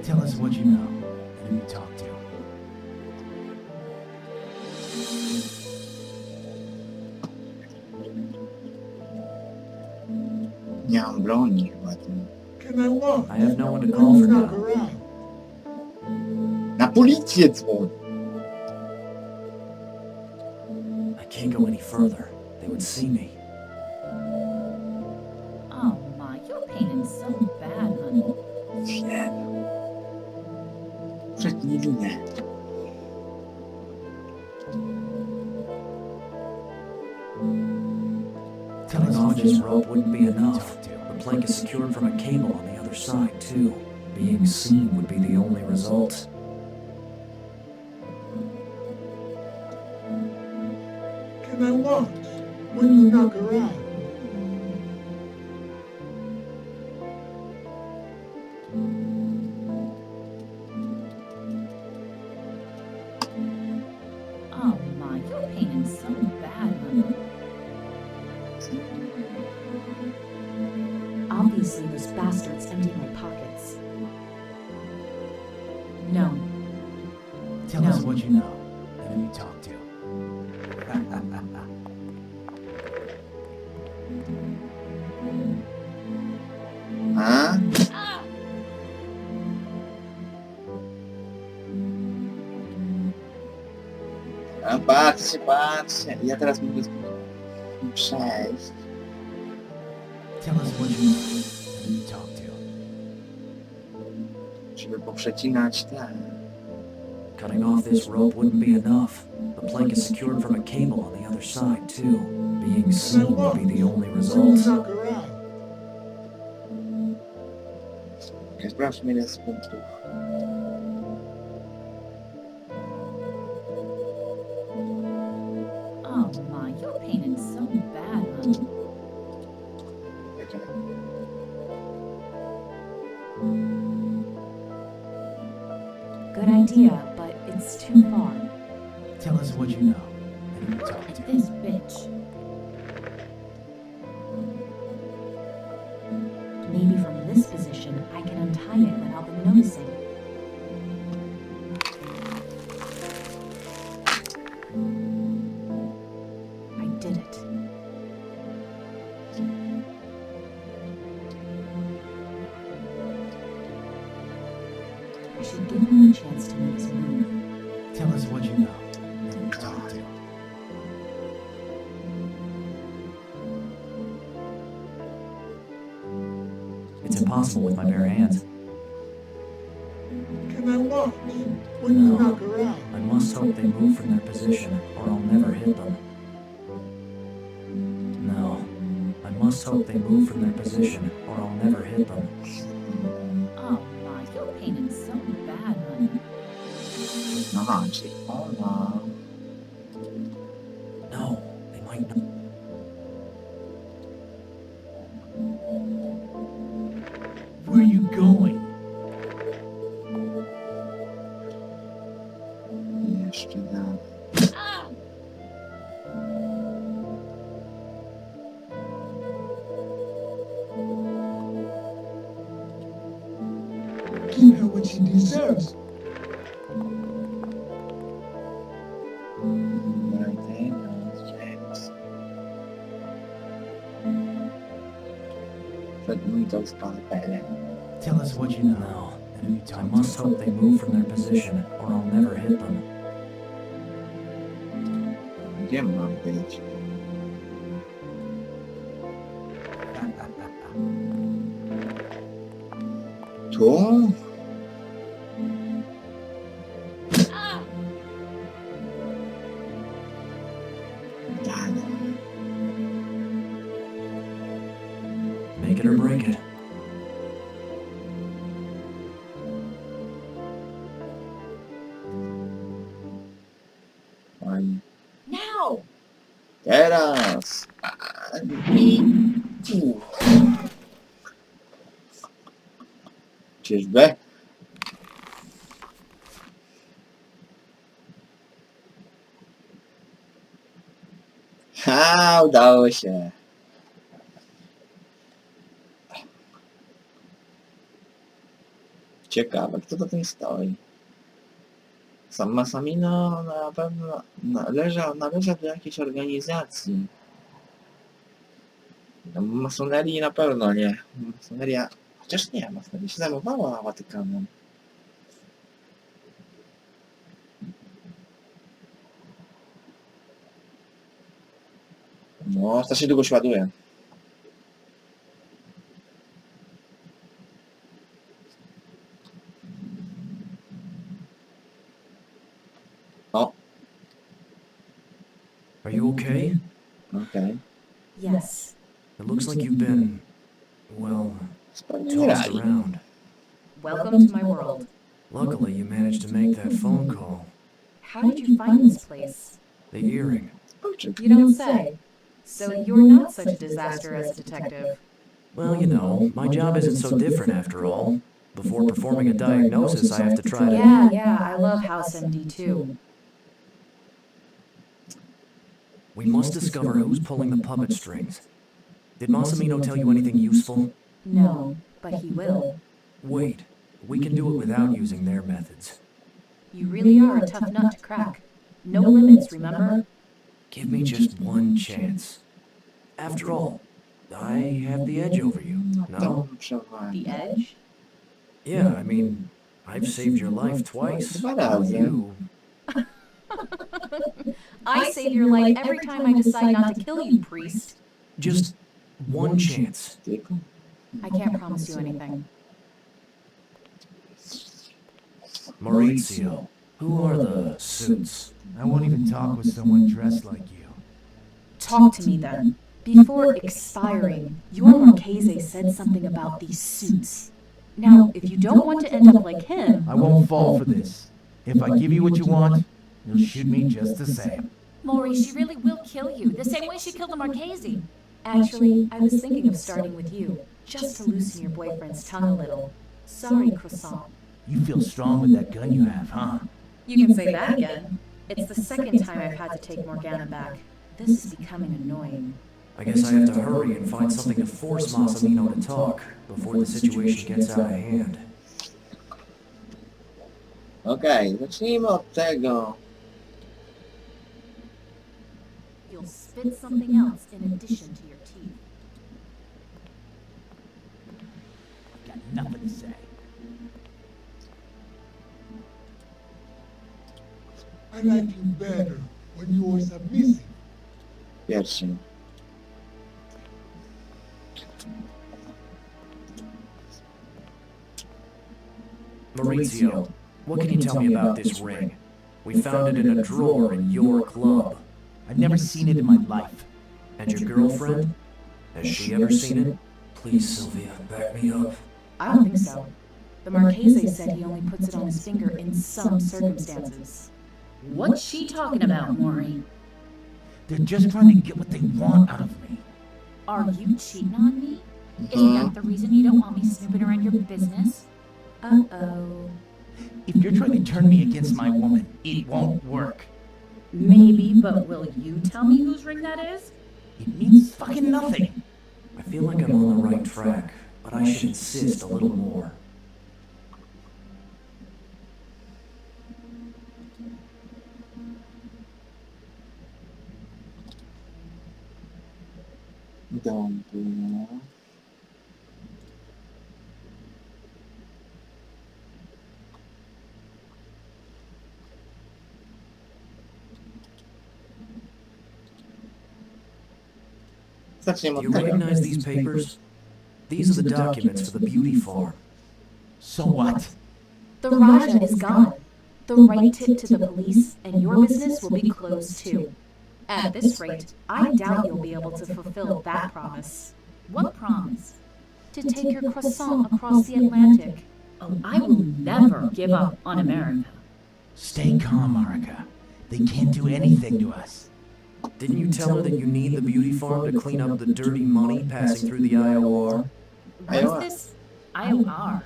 Tell us what you know and who you talk to. Nie mam broni chyba tu. Can I walk? I have no one to When call you for knock now. her out? Na policję dzwoń! I can't go any further. They would see me. Oh my, you're painting so bad, honey. Wiem. Przecież nie winę. Cutting off this rope wouldn't be enough. The plank is secured from a cable on the other side, too. Being seen would be the only result. Can I watch when you knock her out? Oh my, you're painting so bad, honey. Obviously, those bastards emptied my pockets. No. Tell us what you know and who you talk to. A? A patrzcie, patrzcie. Ja teraz mogę przejść. Tell us what you know and who you talk to. Żeby poprzecinać ten. Cutting off this rope wouldn't be enough. The plank is secured from a cable on the other side, too. Being seen would be the only When you result. knock her out? Sprawdźmy ile jest punktów. Oh my, you're painting so bad, honey. Czekaj. Good idea, but it's too far. Tell us what you know and who you talk to. This bitch. Maybe from this position, I can untie it without them noticing. I did it. I should give him a chance to make his move. Tell us what you know and who you talk to. It's impossible with my bare hands. Can and I watch when you No. knock her out. I must hope they move from their position, or I'll never hit them. No. I must hope they move from their position, or I'll never hit them. Oh my, your pain is so bad, honey. Aha, czyli ona. No, they might not. Where are you going? Jeszcze dalej. Give her what she deserves. Fragmentos palpele. Tell us what you know. No. And who you I talk must to. hope they move from their position, or I'll never hit them. Gdzie mam być? Tu? Dalej. Make it or break it. Fajnie. Now! Teraz! I tu. Czyżby? Ha, udało się. Ciekawe, kto za tym stoi. Sam Massamino na pewno należa do jakiejś organizacji. No, masonerii na pewno nie. Masoneria... Chociaż nie, masoneria się zajmowała Watykanem. No, strasznie długo się ładuje. O, Are you okay? okej. Yes. It looks like you've been, well, Zupełnie nie tossed rali. around. Welcome to my world. Luckily, you managed to make that phone call. How did you find this place? The earring. Kurczę, You don't say. So you're not such a disaster as a detective. Well, you know, my job isn't so different after all. Before performing a diagnosis, I have to try to... Yeah, I love House MD too. We must discover who's pulling the puppet strings. Did Massimino tell you anything useful? No, but he will. Wait, we can do it without using their methods. You really are a tough nut to crack. No limits, remember? Give me just one chance. After all, I have the edge over you, no? to przewagi. The edge? Yeah, I mean, I've saved your life twice. Dwa razy. You... I save your life every time I decide not to kill you, priest. Just one chance. Tylko? I can't promise you anything. Maurizio, who are the suits? I won't even talk with someone dressed like you. Talk to me then. Before expiring, your Marchese said something about these suits. Now, if you don't want to end up like him... I won't fall for this. If I give you what you want, you'll shoot me just the same. Maury, she really will kill you, the same way she killed the Marchese. Actually, I was thinking of starting with you, just to loosen your boyfriend's tongue a little. Sorry, Croissant. You feel strong with that gun you have, huh? You can say that again. It's the second time I've had to take Morgana back. This is becoming annoying. I guess I have to hurry and find something to force Massimino to talk before the situation gets out of hand. Okej, zacznijmy od tego. You'll spit something else in addition to your teeth. Got nothing to say. I like you better when you were submissive. Pierwszy. Maurizio, What can you tell me about this ring? We found it in a drawer in your club. I've never seen it in my life. And your girlfriend? Has she ever seen it? Please, Sylvia, back me up. I don't think so. The Marchese said he only puts it on his finger in some circumstances. What's she talking about, Maury? They're just trying to get what they want out of me. Are you cheating on me? Isn't that the reason you don't want me snooping around your business? Uh-oh. If you're trying to turn me against my woman, it won't work. Maybe, but will you tell me whose ring that is? It means fucking nothing. I feel like I'm on the right track, but I should insist a little more. Dobra. Zaczniemy Do od you tego. recognize these papers? These are the documents for the beauty farm. So what? The Raja is gone. The right tip to the police, and your business will be closed too. At this rate, I doubt you'll be able to fulfill that promise. What promise? To take your croissant across the Atlantic. Oh, I will never give up on America. Stay calm, Marika. They can't do anything to us. Didn't you tell her that you need the beauty farm to clean up the dirty money passing through the IOR? What's this IOR?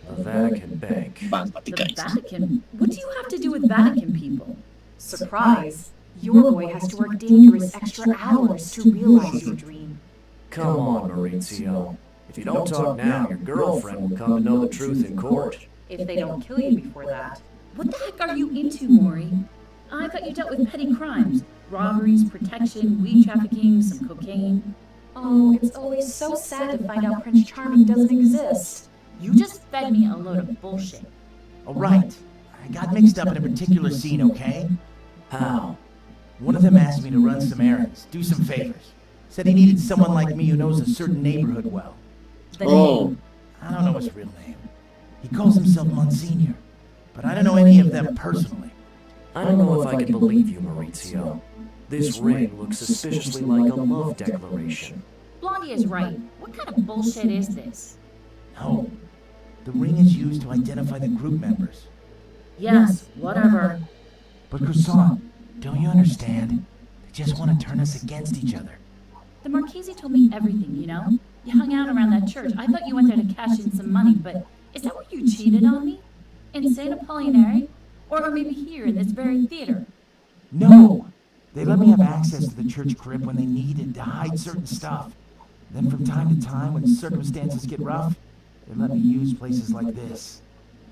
The Vatican Bank. The Vatican? What do you have to do with Vatican people? Surprise! Your boy has to work dangerous extra hours to realize your dream. Come on, Maurizio. If you don't talk now, your girlfriend will come to know the truth in court. If they don't kill you before that. What the heck are you into, Maury? I thought you dealt with petty crimes. Robberies, protection, weed trafficking, some cocaine. Oh, it's always so sad to find out Prince Charming doesn't exist. You just fed me a load of bullshit. All right. I got mixed up in a particular scene, okay? How? One of them asked me to run some errands, do some favors. Said he needed someone like me who knows a certain neighborhood well. The name? I don't know his real name. He calls himself Monsignor, but I don't know any of them personally. I don't know if I can believe you, Maurizio. This ring looks suspiciously like a love declaration. Blondie is right. What kind of bullshit is this? No. The ring is used to identify the group members. Yes, whatever. But Croissant, don't you understand? They just want to turn us against each other. The Marchese told me everything, you know? You hung out around that church. I thought you went there to cash in some money, but is that where you cheated on me? In St. Apollinaire? Or maybe here in this very theater? No! They let me have access to the church crypt when they needed to hide certain stuff. Then from time to time, when circumstances get rough, they let me use places like this.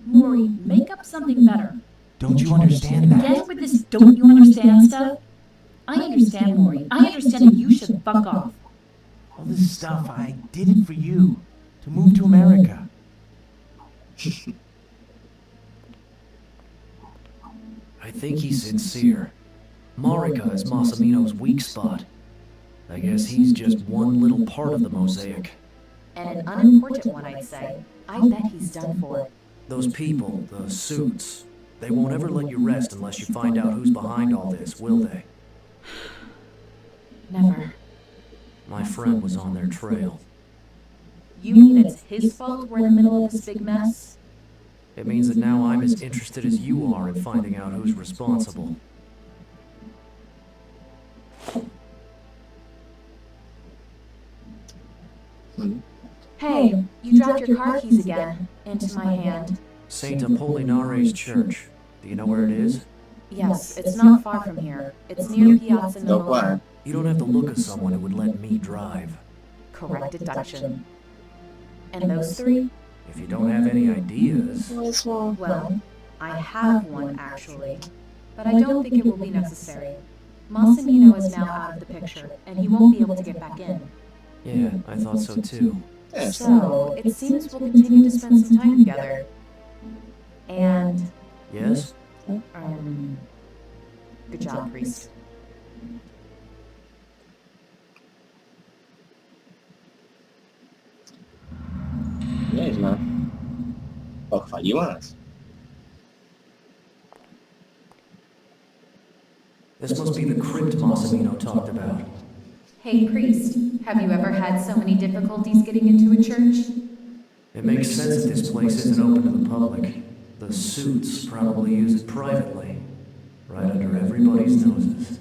Maury, make up something better. Don't you understand that? Get with this don't you understand stuff? I understand, Maury. I understand that you should fuck off. All this stuff, I did it for you. To move to America. I think he's sincere. Marika is Massimino's weak spot. I guess he's just one little part of the mosaic. And an unimportant one, I'd say. I bet he's done for. Those people, the suits, they won't ever let you rest unless you find out who's behind all this, will they? Never. My friend was on their trail. You mean it's his fault we're in the middle of this big mess? It means that now I'm as interested as you are in finding out who's responsible. Hey, you dropped your car keys again into my hand. St. Apollinare's church. Do you know where it is? Yes, it's not far from here. It's near Piazza Nova. You don't have the look of someone who would let me drive. Correct deduction. And those three? If you don't have any ideas... Well, I have one actually, but I don't think it will be necessary. Massimino is now out of the picture, and he won't be able to get back in. Yeah, I thought so too. So, it seems we'll continue to spend some time together. And... Yes? Good job, priest. Nieźle. Pochwaliła nas. This must be the crypt Massimino talked about. Hey, priest, have you ever had so many difficulties getting into a church? It makes sense that this place isn't open to the public. The suits probably use it privately, right under everybody's noses.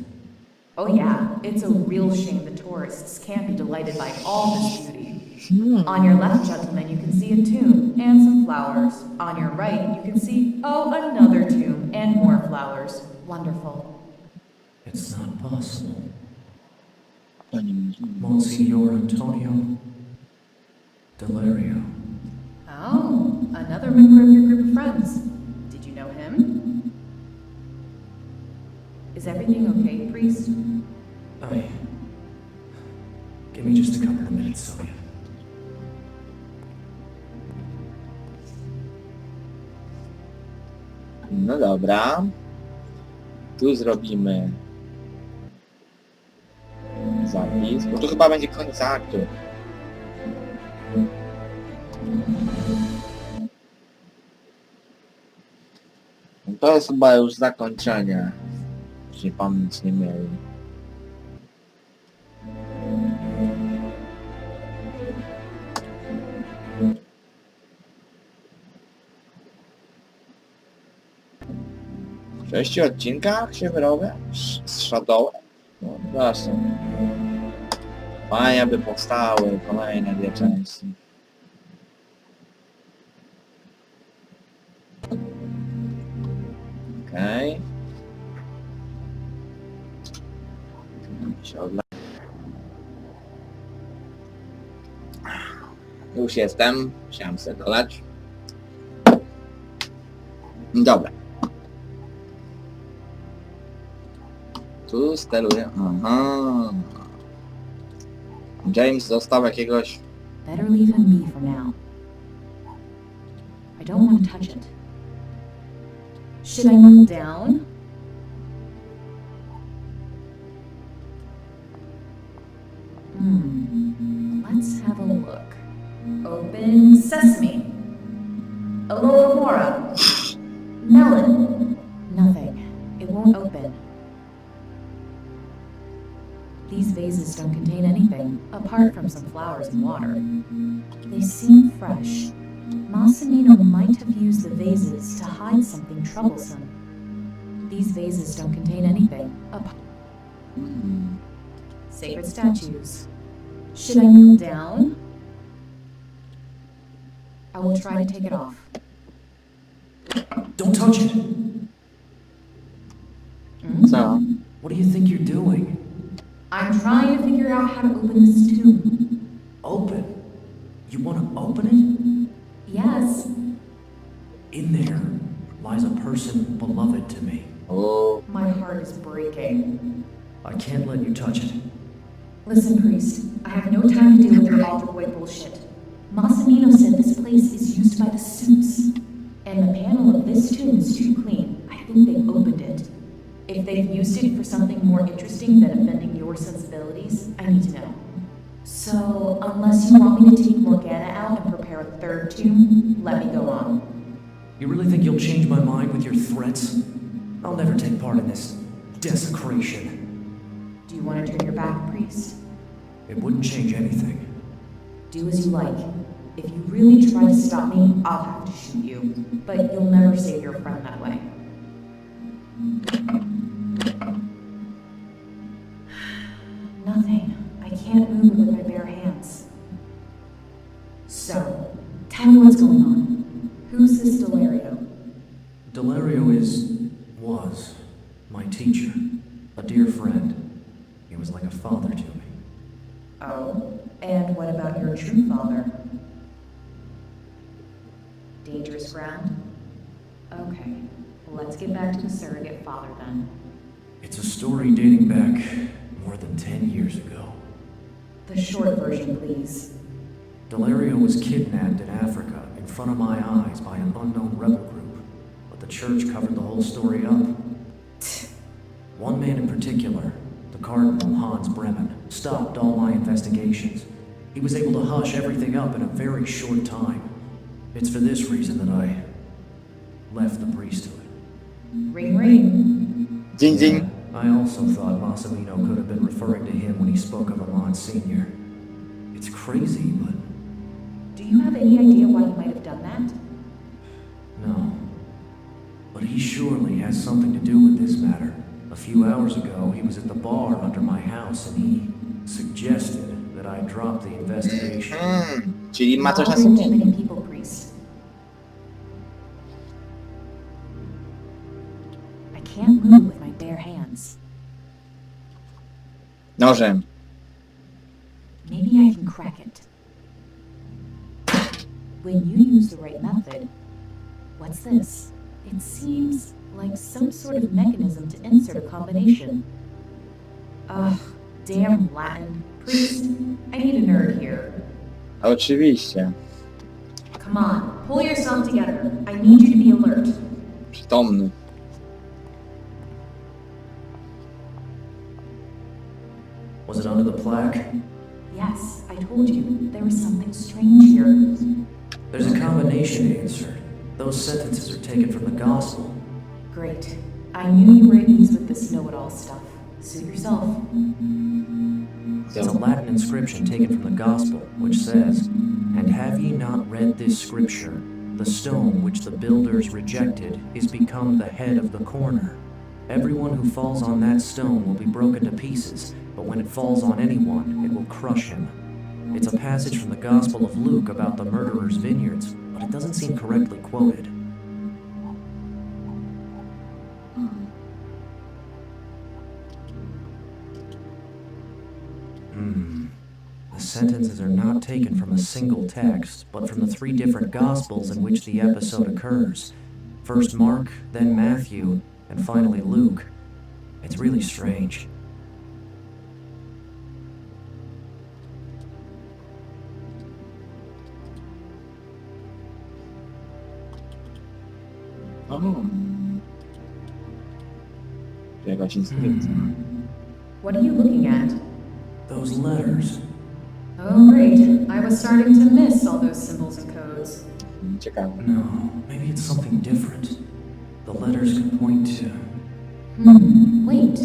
Oh yeah, it's a real shame the tourists can't be delighted by all this beauty. On your left, gentlemen, you can see a tomb and some flowers. On your right, you can see, another tomb and more flowers. Wonderful. It's not possible. Monsignor Antonio Delario. Oh, another member of your group of friends. Did you know him? Is everything okay, priest? Give me just a couple of minutes, Sonia. No dobra. Tu zrobimy zapis, bo tu chyba będzie koniec aktu. To jest chyba już zakończenie. Jeśli pan nic nie miał. W 6 odcinkach się wyrobię? Z Shadowem? No właśnie. Fajnie by powstały kolejne 2 części. Okej. Już jestem. Musiałem sobie dolać. Dobra. Tu steruję. Aha. James dostał jakiegoś... Better leave him be for now. I don't want to touch it. Should I move down? Let's have a look. Open sesame. Aurora. Melon. Nothing. It won't open. These vases don't contain anything, apart from some flowers and water. They seem fresh. Massimino might have used the vases to hide something troublesome. These vases don't contain anything, apart... Sacred statues. Should I kneel down? I will try to take it off. Don't touch it! So? What do you think you're doing? I'm trying to figure out how to open this tomb. Open? You want to open it? Yes. In there lies a person beloved to me. Oh. My heart is breaking. I can't let you touch it. Listen, priest, I have no time to deal with your altar boy bullshit. Massimino said this place is used by the suits, and the panel of this tomb is too clean. I think they opened it. If they've used it for something more interesting than offending your sensibilities, I need to know. So, unless you want me to take Morgana out and prepare a third tomb, let me go on. You really think you'll change my mind with your threats? I'll never take part in this desecration. Do you want to turn your back, priest? It wouldn't change anything. Do as you like. If you really try to stop me, I'll have to shoot you. But you'll never save your friend that way. Nothing. I can't move it with my bare hands. So, tell me what's going on. Who's this Delario? Delario was my teacher, a dear friend. He was like a father to me. Oh, and what about your true father? Dangerous ground? Okay, let's get back to the surrogate father then. It's a story dating back more than 10 years ago. The short version, please. Delario was kidnapped in Africa in front of my eyes by an unknown rebel group, but the church covered the whole story up. One man in particular, the Cardinal Hans Bremen, stopped all my investigations. He was able to hush everything up in a very short time. It's for this reason that I left the priesthood. Ring ring. Ding ding. Yeah, I also thought Massimino could have been referring to him when he spoke of Amon Sr. It's crazy, but Do you have any idea why he might have done that? no. But he surely has something to do with this matter. A few hours ago, he was at the bar under my house and he suggested that I drop the investigation. Czyli ma coś na Not too sumieniu. many people, priest. I can't move with my bare hands. Nożem. Maybe I can crack it. When you use the right method. What's this? It seems like some sort of mechanism to insert a combination. Ugh, damn Latin. Priest, I need a nerd here. Oczywiście. Come on, pull yourself together. I need you to be alert. Przytomny. Was it under the plaque? Yes, I told you, there was something strange here. There's a combination to insert. Those sentences are taken from the gospel. Great. I knew you were at ease with this know-it-all stuff. Suit yourself. It's a Latin inscription taken from the gospel, which says, "And have ye not read this scripture? The stone which the builders rejected is become the head of the corner. Everyone who falls on that stone will be broken to pieces, but when it falls on anyone, it will crush him." It's a passage from the Gospel of Luke about the murderer's vineyards, but it doesn't seem correctly quoted. The sentences are not taken from a single text, but from the three different Gospels in which the episode occurs. First Mark, then Matthew, and finally Luke. It's really strange. O. Tu jakaś inskrypcja. What are you looking at? Those letters. Oh, great. I was starting to miss all those symbols and codes. Ciekawe. No, maybe it's something different. The letters could point to Wait.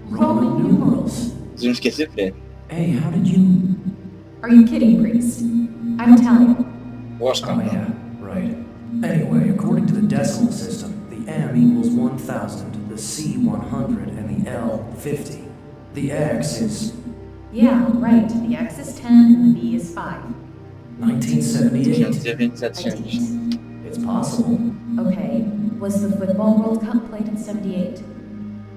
Roman numerals. Rzymskie cyfry. Hey, how did you... Are you kidding, priest? I'm Italian. Łożka. Oh yeah, right. Anyway, according to the decimal system, the M equals 1000, the C 100, and the L 50. The X is... Yeah, right. The X is 10 and the B is 5. 1978. 1970. It's possible. Okay. Was the football World Cup played in 78?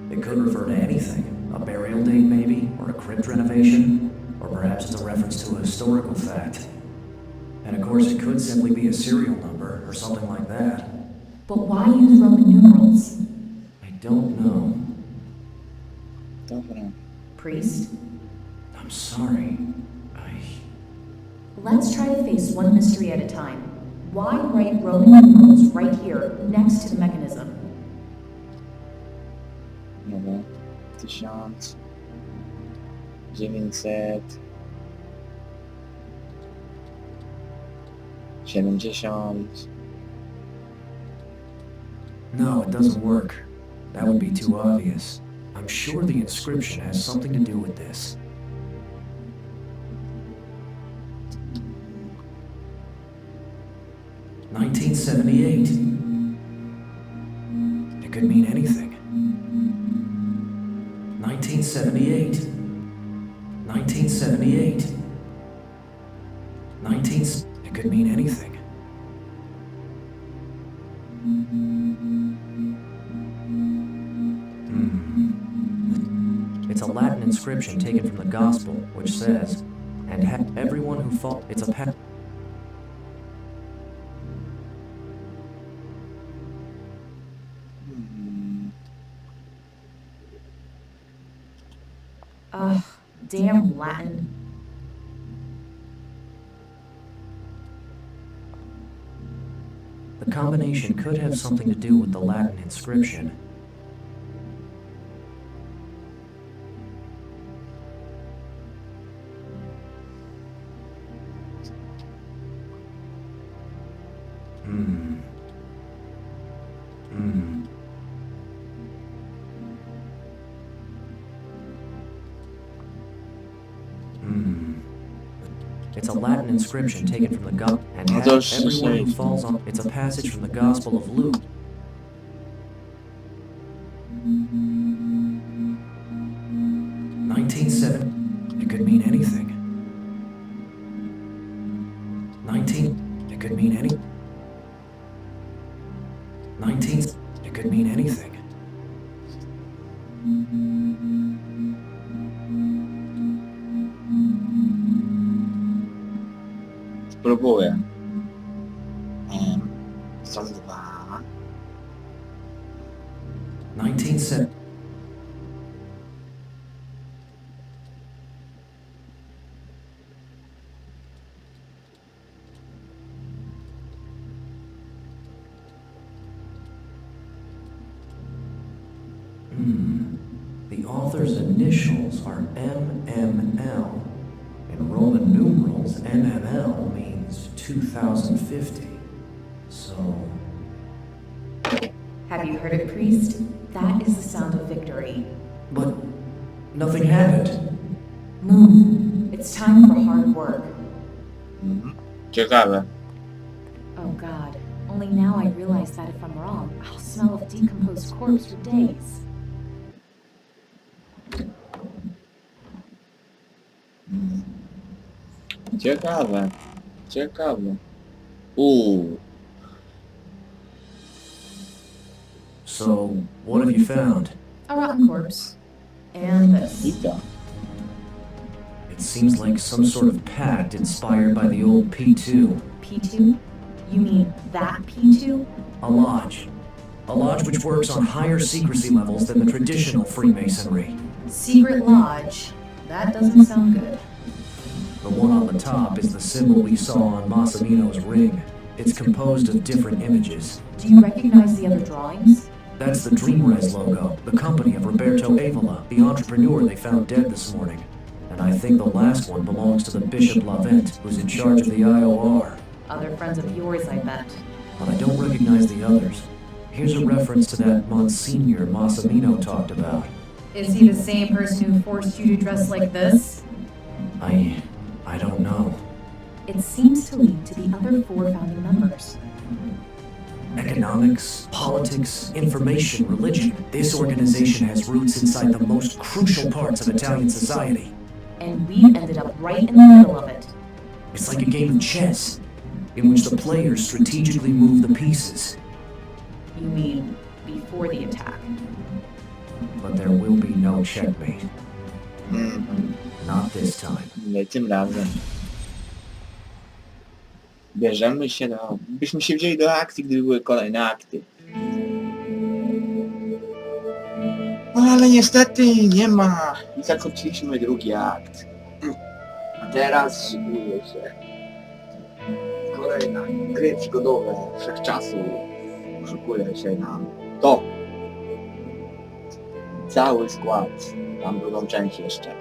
It could refer to anything. A burial date, maybe, or a crypt renovation, or perhaps it's a reference to a historical fact. And of course, it could simply be a serial number, or something like that. But why use Roman numerals? I don't know. Dobra. Priest? I'm sorry. Let's try to face one mystery at a time. Why write Roman numerals right here, next to the mechanism? Dobra. 1900. No, it doesn't work. That would be too obvious. I'm sure the inscription has something to do with this. "1978. It could mean anything. 1978. 1978. 19... It could mean anything. It's a Latin inscription taken from the Gospel, which says, "And everyone who falls..." It's a Ugh, damn Latin. The combination could have something to do with the Latin inscription. It's a Latin inscription taken from the Gospel, and No has to już everyone who szczęście. falls on. It's a passage from the Gospel of Luke. 1970. It could mean anything. 19. It could mean any. 19. It could mean anything. Spróbuję. Są dwa. 1970. The author's initials are MML. In Roman numerals, MML means 2050. So... Have you heard it, priest? That is the sound of victory. But nothing happened. Move. It's time for hard work. Ciekawe. Oh God. Only now I realize that if I'm wrong, I'll smell of decomposed corpse for days. Ciekawe. Ciekawe. So, what have you found? A rotten corpse. And this. Wita. It seems like some sort of pact inspired by the old P2. P2? You mean that P2? A lodge. A lodge which works on higher secrecy levels than the traditional Freemasonry. Secret lodge. That doesn't sound good. The one on the top is the symbol we saw on Massimino's ring. It's composed of different images. Do you recognize the other drawings? That's the DreamRes logo, the company of Roberto Avola, the entrepreneur they found dead this morning. And I think the last one belongs to the Bishop Lavent, who's in charge of the IOR. Other friends of yours, I bet. But I don't recognize the others. Here's a reference to that Monsignor Massimino talked about. Is he the same person who forced you to dress like this? I don't know. It seems to lead to the other four founding members. Economics, politics, information, religion. This organization has roots inside the most crucial parts of Italian society. And we ended up right in the middle of it. It's like a game of chess, in which the players strategically move the pieces. You mean before the attack? But there will be no checkmate. Not this time. Nie tym razem. Bierzemy się do... Byśmy się wzięli do akcji, gdyby były kolejne akty. No ale niestety nie ma. I zakończyliśmy drugi akt. A teraz szykuje się kolejna gry przygodowe wszechczasu. Szykuje się nam to. Cały skład. Mam drugą część jeszcze.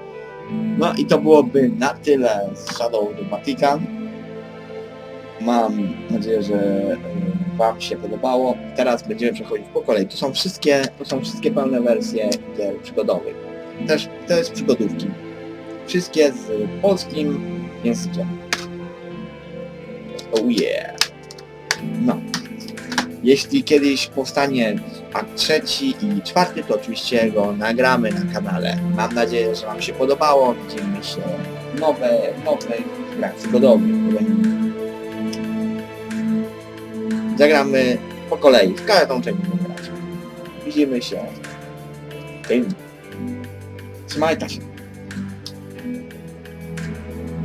No i to byłoby na tyle z Shadow of the Vatican. Mam nadzieję, że Wam się podobało. Teraz będziemy przechodzić po kolei. To są wszystkie pełne wersje gier przygodowych. Też to jest przygodówki. Wszystkie z polskim językiem. Oh yeah. No. Jeśli kiedyś powstanie akt 3 i 4, to oczywiście go nagramy na kanale. Mam nadzieję, że Wam się podobało. Widzimy się w nowych grach przygodowych. Zagramy po kolei. W każdą część będziemy grać. Widzimy się w tym. Trzymajcie się.